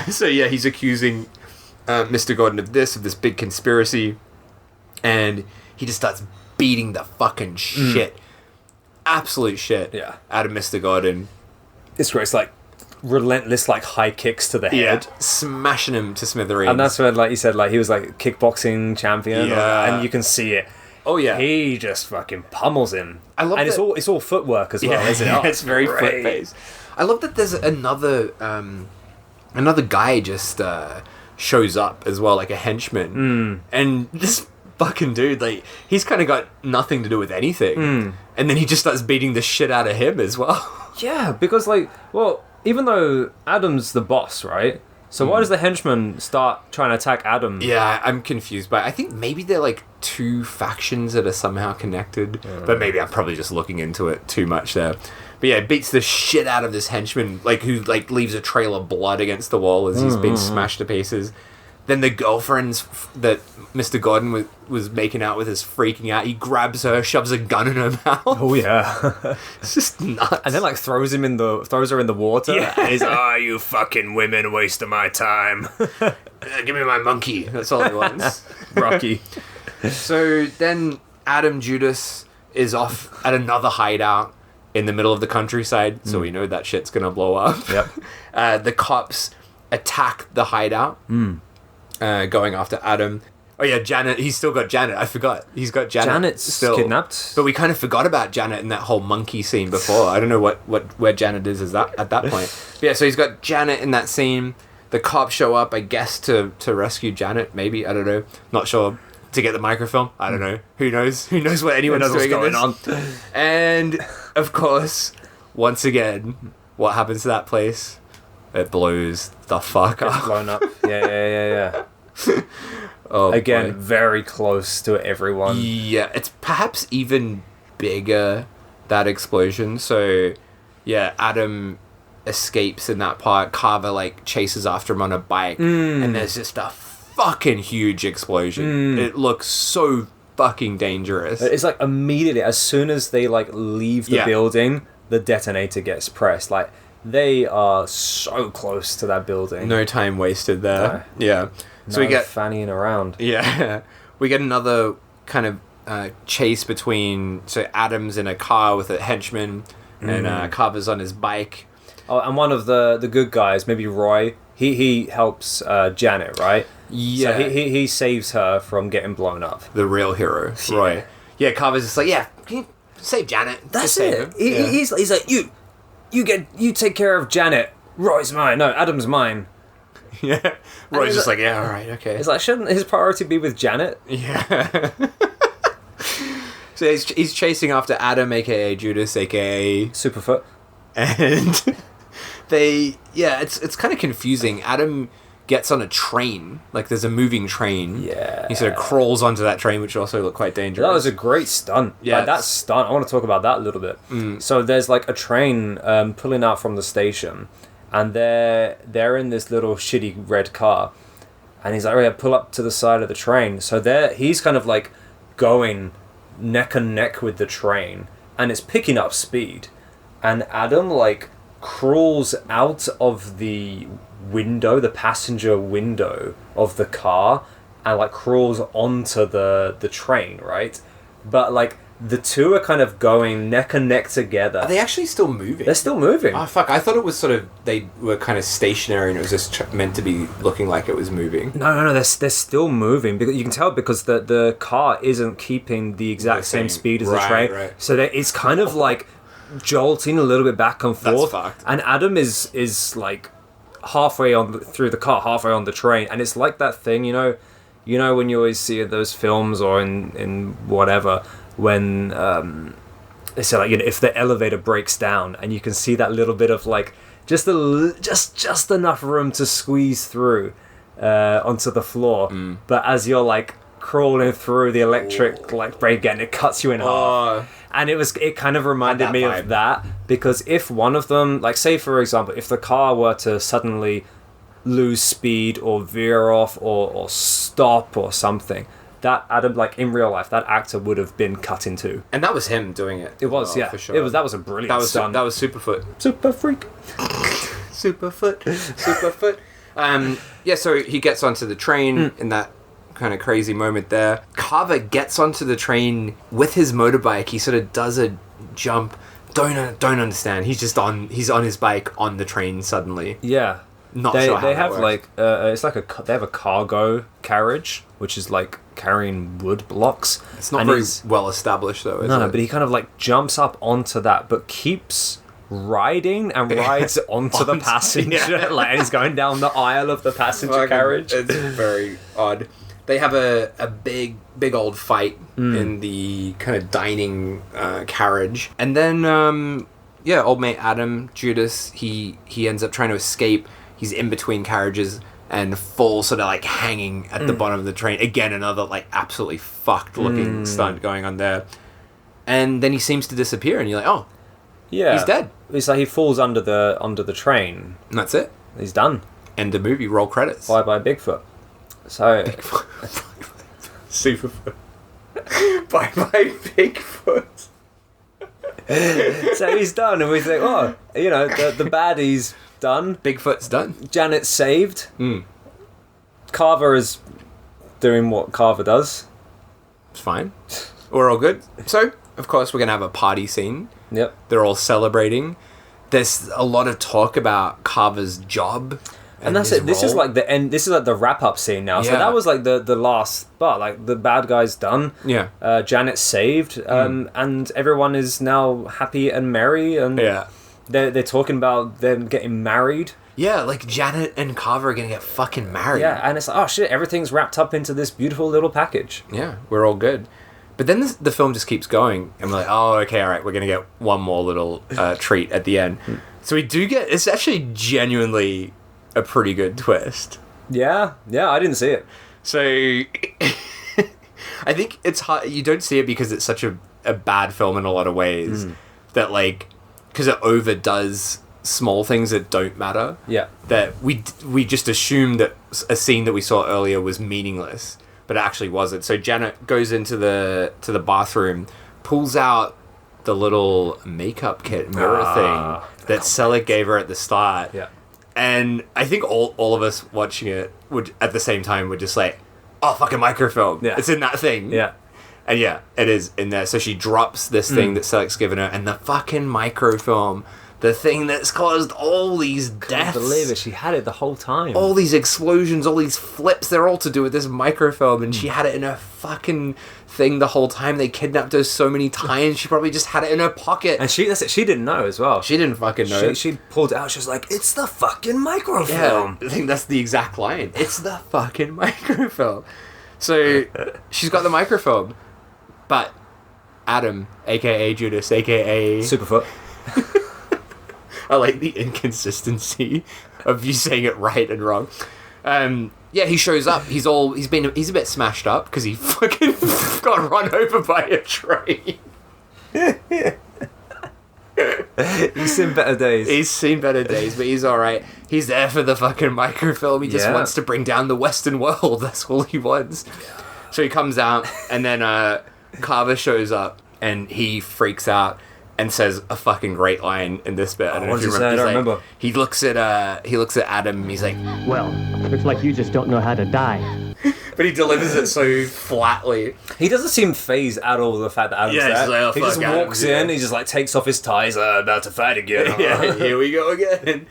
so yeah, he's accusing Mr. Gordon of this big conspiracy, and he just starts beating the fucking shit, absolute shit, out of Mr. Gordon. It's great. It's like relentless, like high kicks to the head, smashing him to smithereens. and that's when, like you said, like he was like kickboxing champion, and you can see it. Oh yeah, he just fucking pummels him. I love and that. it's all footwork as well, isn't it? Oh, it's very great. foot based. I love that there's another guy just shows up as well, like a henchman, and this fucking dude, like, he's kind of got nothing to do with anything, and then he just starts beating the shit out of him as well. Yeah, because like, well, even though Adam's the boss, right? So why does the henchman start trying to attack Adam? Yeah, I'm confused by it. I think maybe they're like two factions that are somehow connected, but maybe I'm probably just looking into it too much there. But yeah, beats the shit out of this henchman, like, who like leaves a trail of blood against the wall as he's being smashed to pieces. Then the girlfriends that Mr. Gordon was making out with is freaking out. He grabs her, shoves a gun in her mouth. Oh yeah, It's just nuts. and then like throws her in the water. Yeah. And he's you fucking women wasting my time. Give me my monkey. That's all he wants. Rocky. So then Adam Judas is off at another hideout in the middle of the countryside, so we know that shit's gonna blow up. Yep. The cops attack the hideout, going after Adam. Oh yeah, Janet. He's still got Janet. I forgot. He's got Janet. Janet's still kidnapped. But we kind of forgot about Janet in that whole monkey scene before. I don't know where Janet is that at that point. But yeah, so he's got Janet in that scene. The cops show up, I guess, to rescue Janet. Maybe, I don't know. Not sure. To get the microfilm. I don't know. Who knows? Who knows what anyone's doing going in this? on? And of course, once again, what happens to that place? It blows the fuck It's up. blown up. Yeah. Oh, Again, boy. very close to everyone. Yeah, it's perhaps even bigger, that explosion. So, yeah, Adam escapes in that part. Carver, like, chases after him on a bike. And there's just a fucking huge explosion. It looks so fucking dangerous. It's like immediately, as soon as they like leave the building, the detonator gets pressed. Like, they are so close to that building. No time wasted there. No. Yeah. So we No get... fannying around. Yeah. We get another kind of chase between... So Adam's in a car with a henchman, and Carver's on his bike. Oh, and one of the good guys, maybe Roy, he helps Janet, right? Yeah. So he saves her from getting blown up. The real hero, Roy. Yeah, Carver's just like, yeah, can you save Janet? That's Just save it. him. He's like, you take care of Janet. Roy's mine. No, Adam's mine. Yeah. Roy's he's just like- like, yeah, all right, okay. It's like, shouldn't his priority be with Janet? Yeah. So he's chasing after Adam, aka Judas, aka... Superfoot. And it's kind of confusing. Adam gets on a train, like there's a moving train. Yeah. He sort of crawls onto that train, which also looked quite dangerous. That was a great stunt. Yeah, Like, that stunt, I want to talk about that a little bit. So there's like a train pulling out from the station, and they're in this little shitty red car, and he's like, "Oh yeah, pull up to the side of the train." So he's kind of like going neck and neck with the train, and it's picking up speed, and Adam like crawls out of the window, the passenger window of the car, and like crawls onto the train, right? But like the two are kind of going neck and neck together. Are they actually still moving? They're still moving. Oh, fuck. I thought it was sort of... They were kind of stationary and it was just meant to be looking like it was moving. No, they're still moving, because you can tell because the car isn't keeping the exact same speed as the train. Right. So it's kind of like jolting a little bit back and forth. fucked. And Adam is like halfway through the car, halfway on the train, and it's like that thing, you know when you always see in those films or in whatever, when they say, like, if the elevator breaks down and you can see that little bit of like just enough room to squeeze through onto the floor, but as you're like crawling through the electric like break, and it cuts you in half. And it kind of reminded Had that me vibe. of that, because if one of them, like say for example, if the car were to suddenly lose speed or veer off or stop or something, that Adam, like in real life, that actor would have been cut in two. And that was him doing it. It was, yeah, for sure. that was a brilliant That was stunt. that was Superfoot. Super freak. Superfoot. Yeah, so he gets onto the train in that kind of crazy moment there. Carver gets onto the train with his motorbike. He sort of does a jump. Don't understand. He's on his bike on the train suddenly. Yeah. Not they, sure how they that have works. like it's like they have a cargo carriage, which is like carrying wood blocks. It's not and very he's- well established though, is no, it? but he kind of like jumps up onto that, but keeps riding and rides onto the passenger. yeah. Like, and he's going down the aisle of the passenger Fucking- carriage. It's very odd. They have a big old fight in the kind of dining carriage, and then old mate Adam Judas he ends up trying to escape. He's in between carriages and falls sort of like hanging at the bottom of the train. Again, another like absolutely fucked looking stunt going on there. And then he seems to disappear, and you're like, oh, Yeah, he's dead. It's like he falls under the train. and that's it. He's done. End the movie. Roll credits. Bye bye Bigfoot. So Superfoot. Bye bye Bigfoot. so he's done, and we think, oh, you know, the baddie's done. Bigfoot's done. Janet's saved. Mm. Carver is doing what Carver does. It's fine. We're all good. So, of course, we're going to have a party scene. Yep. They're all celebrating. There's a lot of talk about Carver's job. And that's his it. This is role. like the end. This is like the wrap up scene now. So Yeah. that was like the last part. Like the bad guy's done. Yeah. Janet's saved. And everyone is now happy and merry. And Yeah. they're talking about them getting married. Yeah, like Janet and Carver are going to get fucking married. Yeah. And it's like, oh shit, everything's wrapped up into this beautiful little package. Yeah, we're all good. But then the film just keeps going, and we're like, oh, okay, all right, we're going to get one more little treat at the end. So we do get, it's actually genuinely a pretty good twist. Yeah. Yeah. I didn't see it. So I think it's hard, you don't see it because it's such a bad film in a lot of ways, that like, because it overdoes small things that don't matter. Yeah. That we just assumed that a scene that we saw earlier was meaningless, but it actually wasn't. So Janet goes into the bathroom, pulls out the little makeup kit mirror thing that Selig gave her at the start. Yeah. And I think all of us watching it would at the same time would just like, oh, fucking microfilm. Yeah. It's in that thing. Yeah. And yeah, it is in there. So she drops this thing that Seleg's given her, and the fucking microfilm, the thing that's caused all these deaths. Can't believe it. She had it the whole time. All these explosions, all these flips, they're all to do with this microfilm, and she had it in her fucking thing the whole time. They kidnapped her so many times, she probably just had it in her pocket. And that's it. She didn't know as well. She didn't fucking know. She pulled it out. She was like, "It's the fucking Yeah, microfilm." I think that's the exact line. It's the fucking microfilm. So she's got the microfilm, but Adam, aka Judas, aka Superfoot. I like the inconsistency of you saying it right and wrong. Yeah, he shows up. He's a bit smashed up because he fucking got run over by a train. He's seen better days. He's seen better days, but he's all right. He's there for the fucking microfilm. He just Yeah. wants to bring down the Western world. That's all he wants. So he comes out, and then Carver shows up, and he freaks out and says a fucking great line in this bit. I don't know what if you does he say? remember. I don't He's like- remember. He looks at Adam. And he's like, Well, looks like you just don't know how to die. but he delivers it so flatly. He doesn't seem phased at all with the fact that Adam's Yeah, he's there. like, oh, he just fuck walks Adam's in, here. he just like takes off his ties, about to fight again. Yeah, here we go again.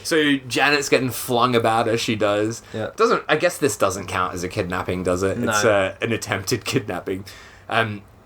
So Janet's getting flung about as she does. Yeah. I guess this doesn't count as a kidnapping, does it? No. It's an attempted kidnapping.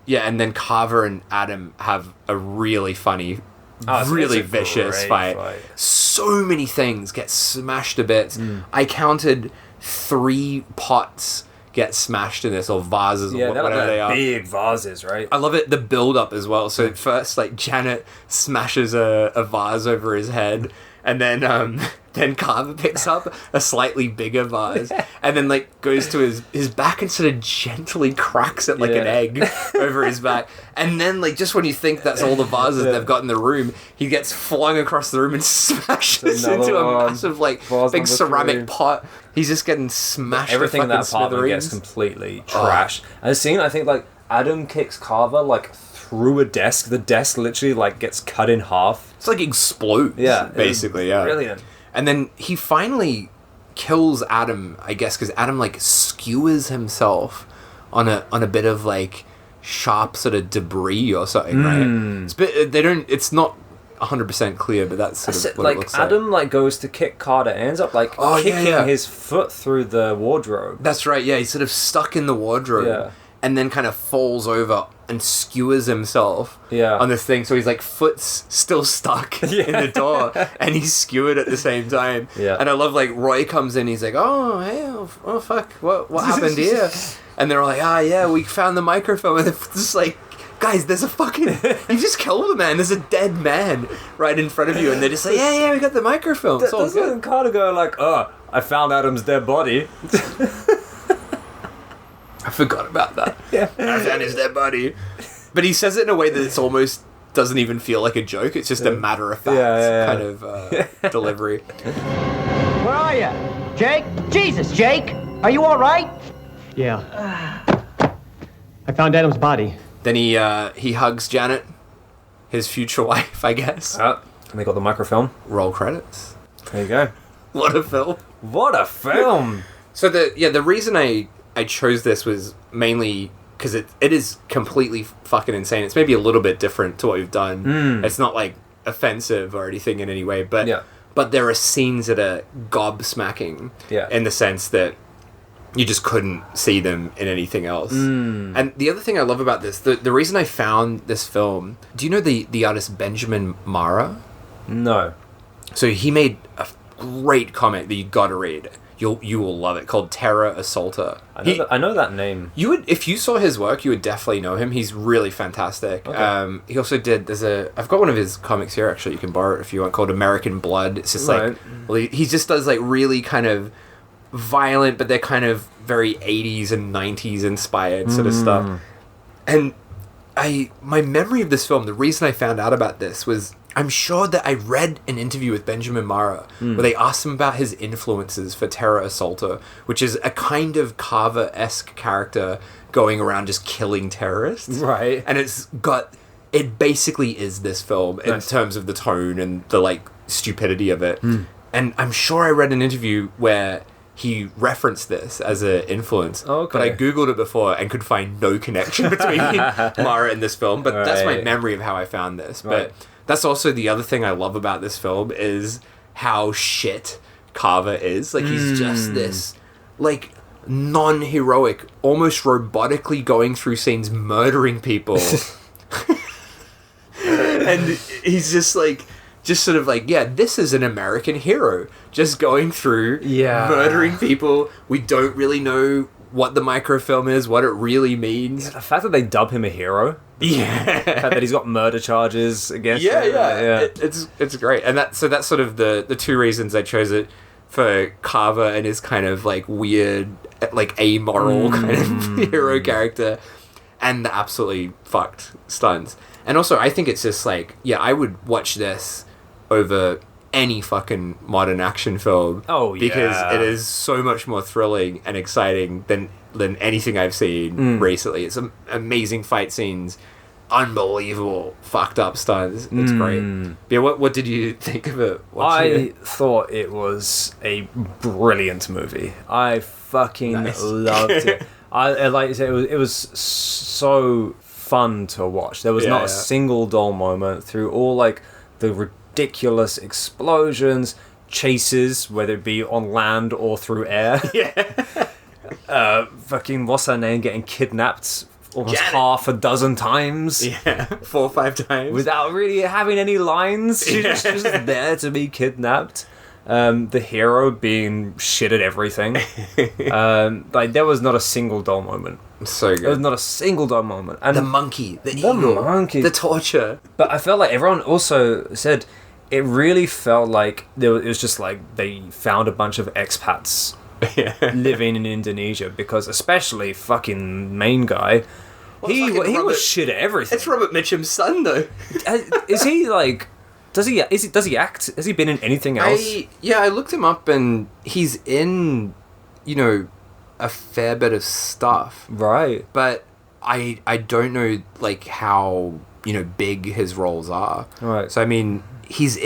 Yeah, and then Carver and Adam have a really funny, it's really a vicious great fight. fight. So many things get smashed to bits. I counted 3 pots get smashed in this, or vases, Yeah, or they're whatever they like are. big vases, right? I love it, the build up as well. So at first, like, Janet smashes a vase over his head, And then then Carver picks up a slightly bigger vase and then like goes to his back and sort of gently cracks it like an egg over his back. And then like just when you think that's all the vases they've got in the room, he gets flung across the room and smashes into a massive like big ceramic pot. He's just getting smashed. Everything in that apartment smithereens. gets completely trashed. And the scene, I think, like Adam kicks Carver like through a desk. The desk literally like gets cut in half. It's like explodes. Yeah, basically. Yeah, brilliant. And then he finally kills Adam, I guess, because Adam like skewers himself on a bit of like sharp sort of debris or something, right? It's not 100% clear, but that's sort of what like it looks Adam like goes to kick Carter, ends up like kicking his foot through the wardrobe. That's right. Yeah, he's sort of stuck in the wardrobe, and then kind of falls over and skewers himself on this thing. So he's like foot's still stuck in the door, and he's skewered at the same time. Yeah. And I love like Roy comes in, he's like, "Oh hey, oh fuck, what happened here?" And they're like, "Yeah, we found the microfilm," and it's just like, guys, there's a fucking... You just killed a man. There's a dead man right in front of you. And they're just like, yeah, we got the microfilm. It's all good. Doesn't Carter go like, oh, I found Adam's dead body? I forgot about that. I found his dead body. But he says it in a way that it's almost doesn't even feel like a joke. It's just a matter-of-fact kind of delivery. Where are you? Jake? Jesus, Jake! Are you all right? Yeah. I found Adam's body. Then he hugs Janet, his future wife, I guess. And they got the microfilm. Roll credits. There you go. What a film. What a film. So the reason I chose this was mainly because it is completely fucking insane. It's maybe a little bit different to what we've done. It's not like offensive or anything in any way, but there are scenes that are gobsmacking in the sense that you just couldn't see them in anything else. And the other thing I love about this, the reason I found this film, do you know the artist Benjamin Mara? No. So he made a great comic that you gotta read. You will love it, called Terra Assaulta. I know that name. You would, if you saw his work, you would definitely know him. He's really fantastic. Okay. He also did. I've got one of his comics here. Actually, you can borrow it if you want. Called American Blood. It's just like, well, he just does like really kind of violent, but they're kind of very 80s and 90s inspired sort of stuff. And my memory of this film, the reason I found out about this was, I'm sure that I read an interview with Benjamin Mara where they asked him about his influences for Terra Assaulta, which is a kind of Carver-esque character going around just killing terrorists. Right. And it basically is this film in terms of the tone and the like stupidity of it. And I'm sure I read an interview where he referenced this as an influence. Okay. But I Googled it before and could find no connection between Mara and this film. But that's my memory of how I found this. But that's also the other thing I love about this film is how shit Carver is. Like, he's just this, like, non-heroic, almost robotically going through scenes, murdering people. And he's just like... just sort of like, this is an American hero. Just going through, murdering people. We don't really know what the microfilm is, what it really means. Yeah, the fact that they dub him a hero. Yeah. The fact that he's got murder charges against him. It's great. And that's sort of the two reasons I chose it for Carver and his kind of like weird, like amoral kind of hero character. And the absolutely fucked stunts. And also, I think it's just like, I would watch this over any fucking modern action film. Because it is so much more thrilling and exciting than anything I've seen recently. It's amazing fight scenes, unbelievable fucked up stunts. It's great. Yeah, what did you think of it? I thought it was a brilliant movie. I fucking loved it. Like you said, it was so fun to watch. There was not a single dull moment through all like the ridiculous explosions, chases, whether it be on land or through air. Fucking what's her name getting kidnapped almost half a dozen times. 4 or 5 times without really having any lines. She's just there to be kidnapped. The hero being shit at everything. Like there was not a single dull moment. So good. There was not a single dull moment. And the monkey, the eagle, monkey, the torture. But I felt like everyone also said it really felt like it was just like they found a bunch of expats living in Indonesia, because especially fucking main guy, he was shit at everything. It's Robert Mitchum's son, though. Is he like? Does he act? Has he been in anything else? I looked him up, and he's in, a fair bit of stuff. Right. But I don't know like how big his roles are. Right. So he's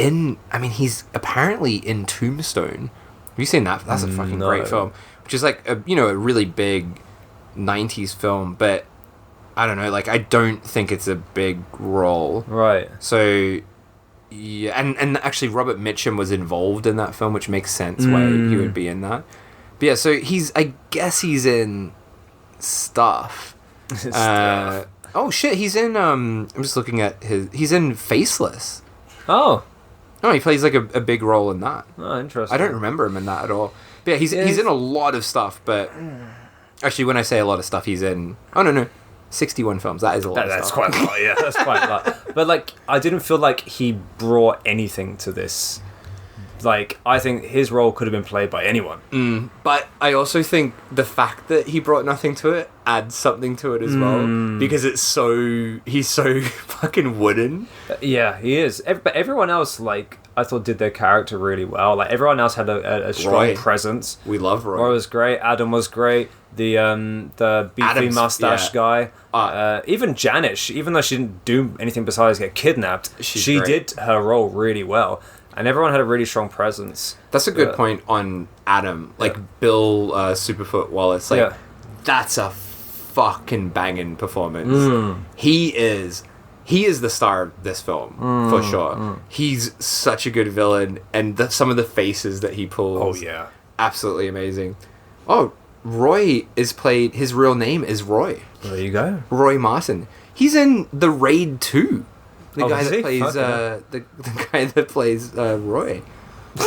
apparently in Tombstone. Have you seen that? That's a fucking great film. Which is like a really big 90s film, but I don't know, like I don't think it's a big role. Right. So yeah, and actually Robert Mitchum was involved in that film, which makes sense why he would be in that. But yeah, so I guess he's in stuff. Oh shit, he's in I'm just looking at he's in Faceless. Oh, he plays like a big role in that. Oh, interesting. I don't remember him in that at all. But yeah, he's in a lot of stuff, but actually when I say a lot of stuff, he's in 61 films. That is a lot of that's stuff. quite a lot, yeah. That's quite a lot. But like, I didn't feel like he brought anything to this. Like, I think his role could have been played by anyone. But I also think the fact that he brought nothing to it adds something to it as well, because he's so fucking wooden. Yeah, he is. But everyone else, like, I thought did their character really well. Like, everyone else had a strong Roy. presence. We love Roy. Roy was great. Adam was great. The beefy mustache guy. Even Janice, even though she didn't do anything besides get kidnapped, she great. did her role really well. And everyone had a really strong presence. That's a good point on Adam. Like, Bill Superfoot Wallace. Like, that's a fucking banging performance. He is the star of this film, for sure. He's such a good villain, and some of the faces that he pulls. Oh, yeah. Absolutely amazing. Oh, Roy is played... His real name is Roy. There you go. Roy Martin. He's in The Raid 2. The guy that plays the guy that plays Roy.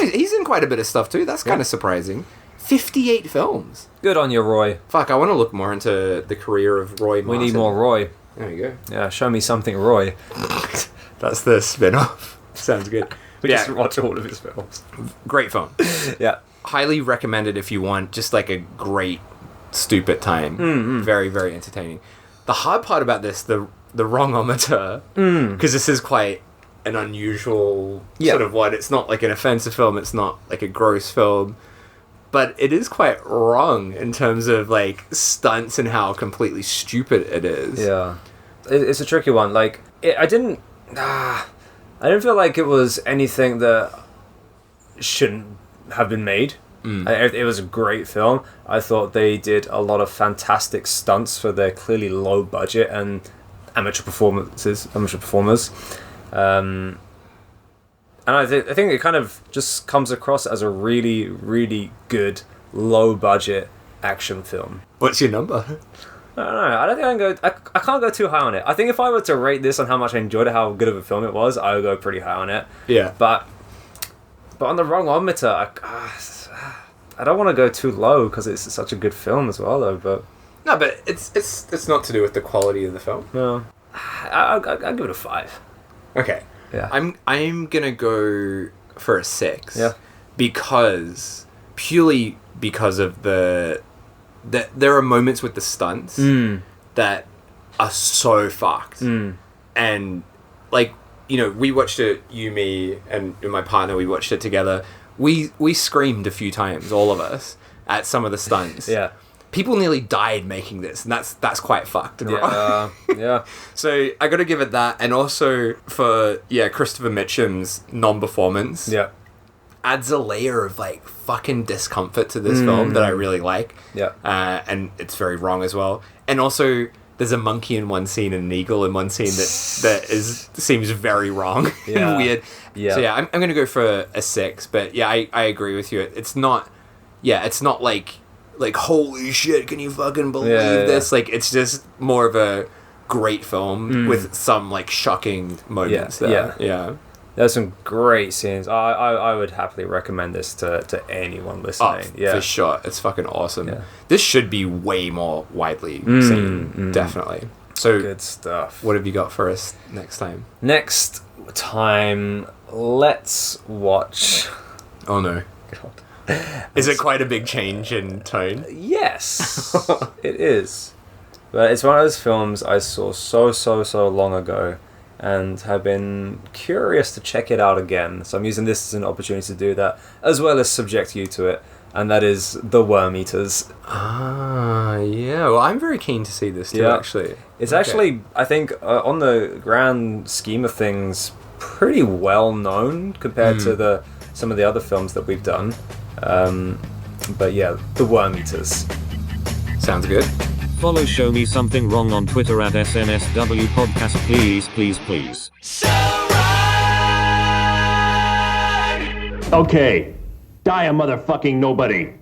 He's in quite a bit of stuff too. That's kind of surprising. 58 films. Good on you, Roy. Fuck, I want to look more into the career of Roy Martin. We need more Roy. There you go. Yeah, show me something, Roy. That's the spin-off. Sounds good. We just watch all of his films. Great film. Yeah. Highly recommended if you want just like a great stupid time. Very, very entertaining. The hard part about this, the wrongometer, because this is quite an unusual sort of one. It's not like an offensive film. It's not like a gross film. But it is quite wrong in terms of like stunts and how completely stupid it is. Yeah. It's a tricky one. Like, I didn't feel like it was anything that shouldn't have been made. It was a great film. I thought they did a lot of fantastic stunts for their clearly low budget and amateur performers. And I think it kind of just comes across as a really, really good low budget action film. What's your number? I don't know. I don't think I can go. I can't go too high on it. I think if I were to rate this on how much I enjoyed it, how good of a film it was, I would go pretty high on it. Yeah. But on the wrongometer, I don't want to go too low because it's such a good film as well, though. But no, but it's not to do with the quality of the film. no, I'll give it a 5. Okay. Yeah. I'm gonna go for a 6. Yeah. Purely because of there are moments with the stunts that are so fucked. And like, we watched it, you, me, and my partner, we watched it together. We screamed a few times, all of us, at some of the stunts. Yeah. People nearly died making this, and that's quite fucked. And wrong. Yeah. So I got to give it that, and also for Christopher Mitchum's non-performance. Yeah. Adds a layer of like fucking discomfort to this film that I really like. Yeah. And it's very wrong as well. And also, there's a monkey in one scene and an eagle in one scene that seems very wrong and weird. Yeah. So yeah, I'm gonna go for a 6. But yeah, I agree with you. It's not like holy shit, can you fucking believe this? Like, it's just more of a great film with some like shocking moments there. Yeah. There's some great scenes. I would happily recommend this to anyone listening. For sure. It's fucking awesome. Yeah. This should be way more widely seen. Definitely. So, Good stuff. what have you got for us next time? Next time, let's watch. Oh no. God. Is it quite a big change in tone? Yes, it is. But it's one of those films I saw so long ago and have been curious to check it out again. So I'm using this as an opportunity to do that, as well as subject you to it. And that is The Worm Eaters. Ah, yeah. Well, I'm very keen to see this too, actually. It's actually, I think, on the grand scheme of things, pretty well known compared to some of the other films that we've done. But yeah, The Worm Eaters. Sounds good. Follow Show Me Something Wrong on Twitter at SNSW Podcast, please. Okay. Die a motherfucking nobody.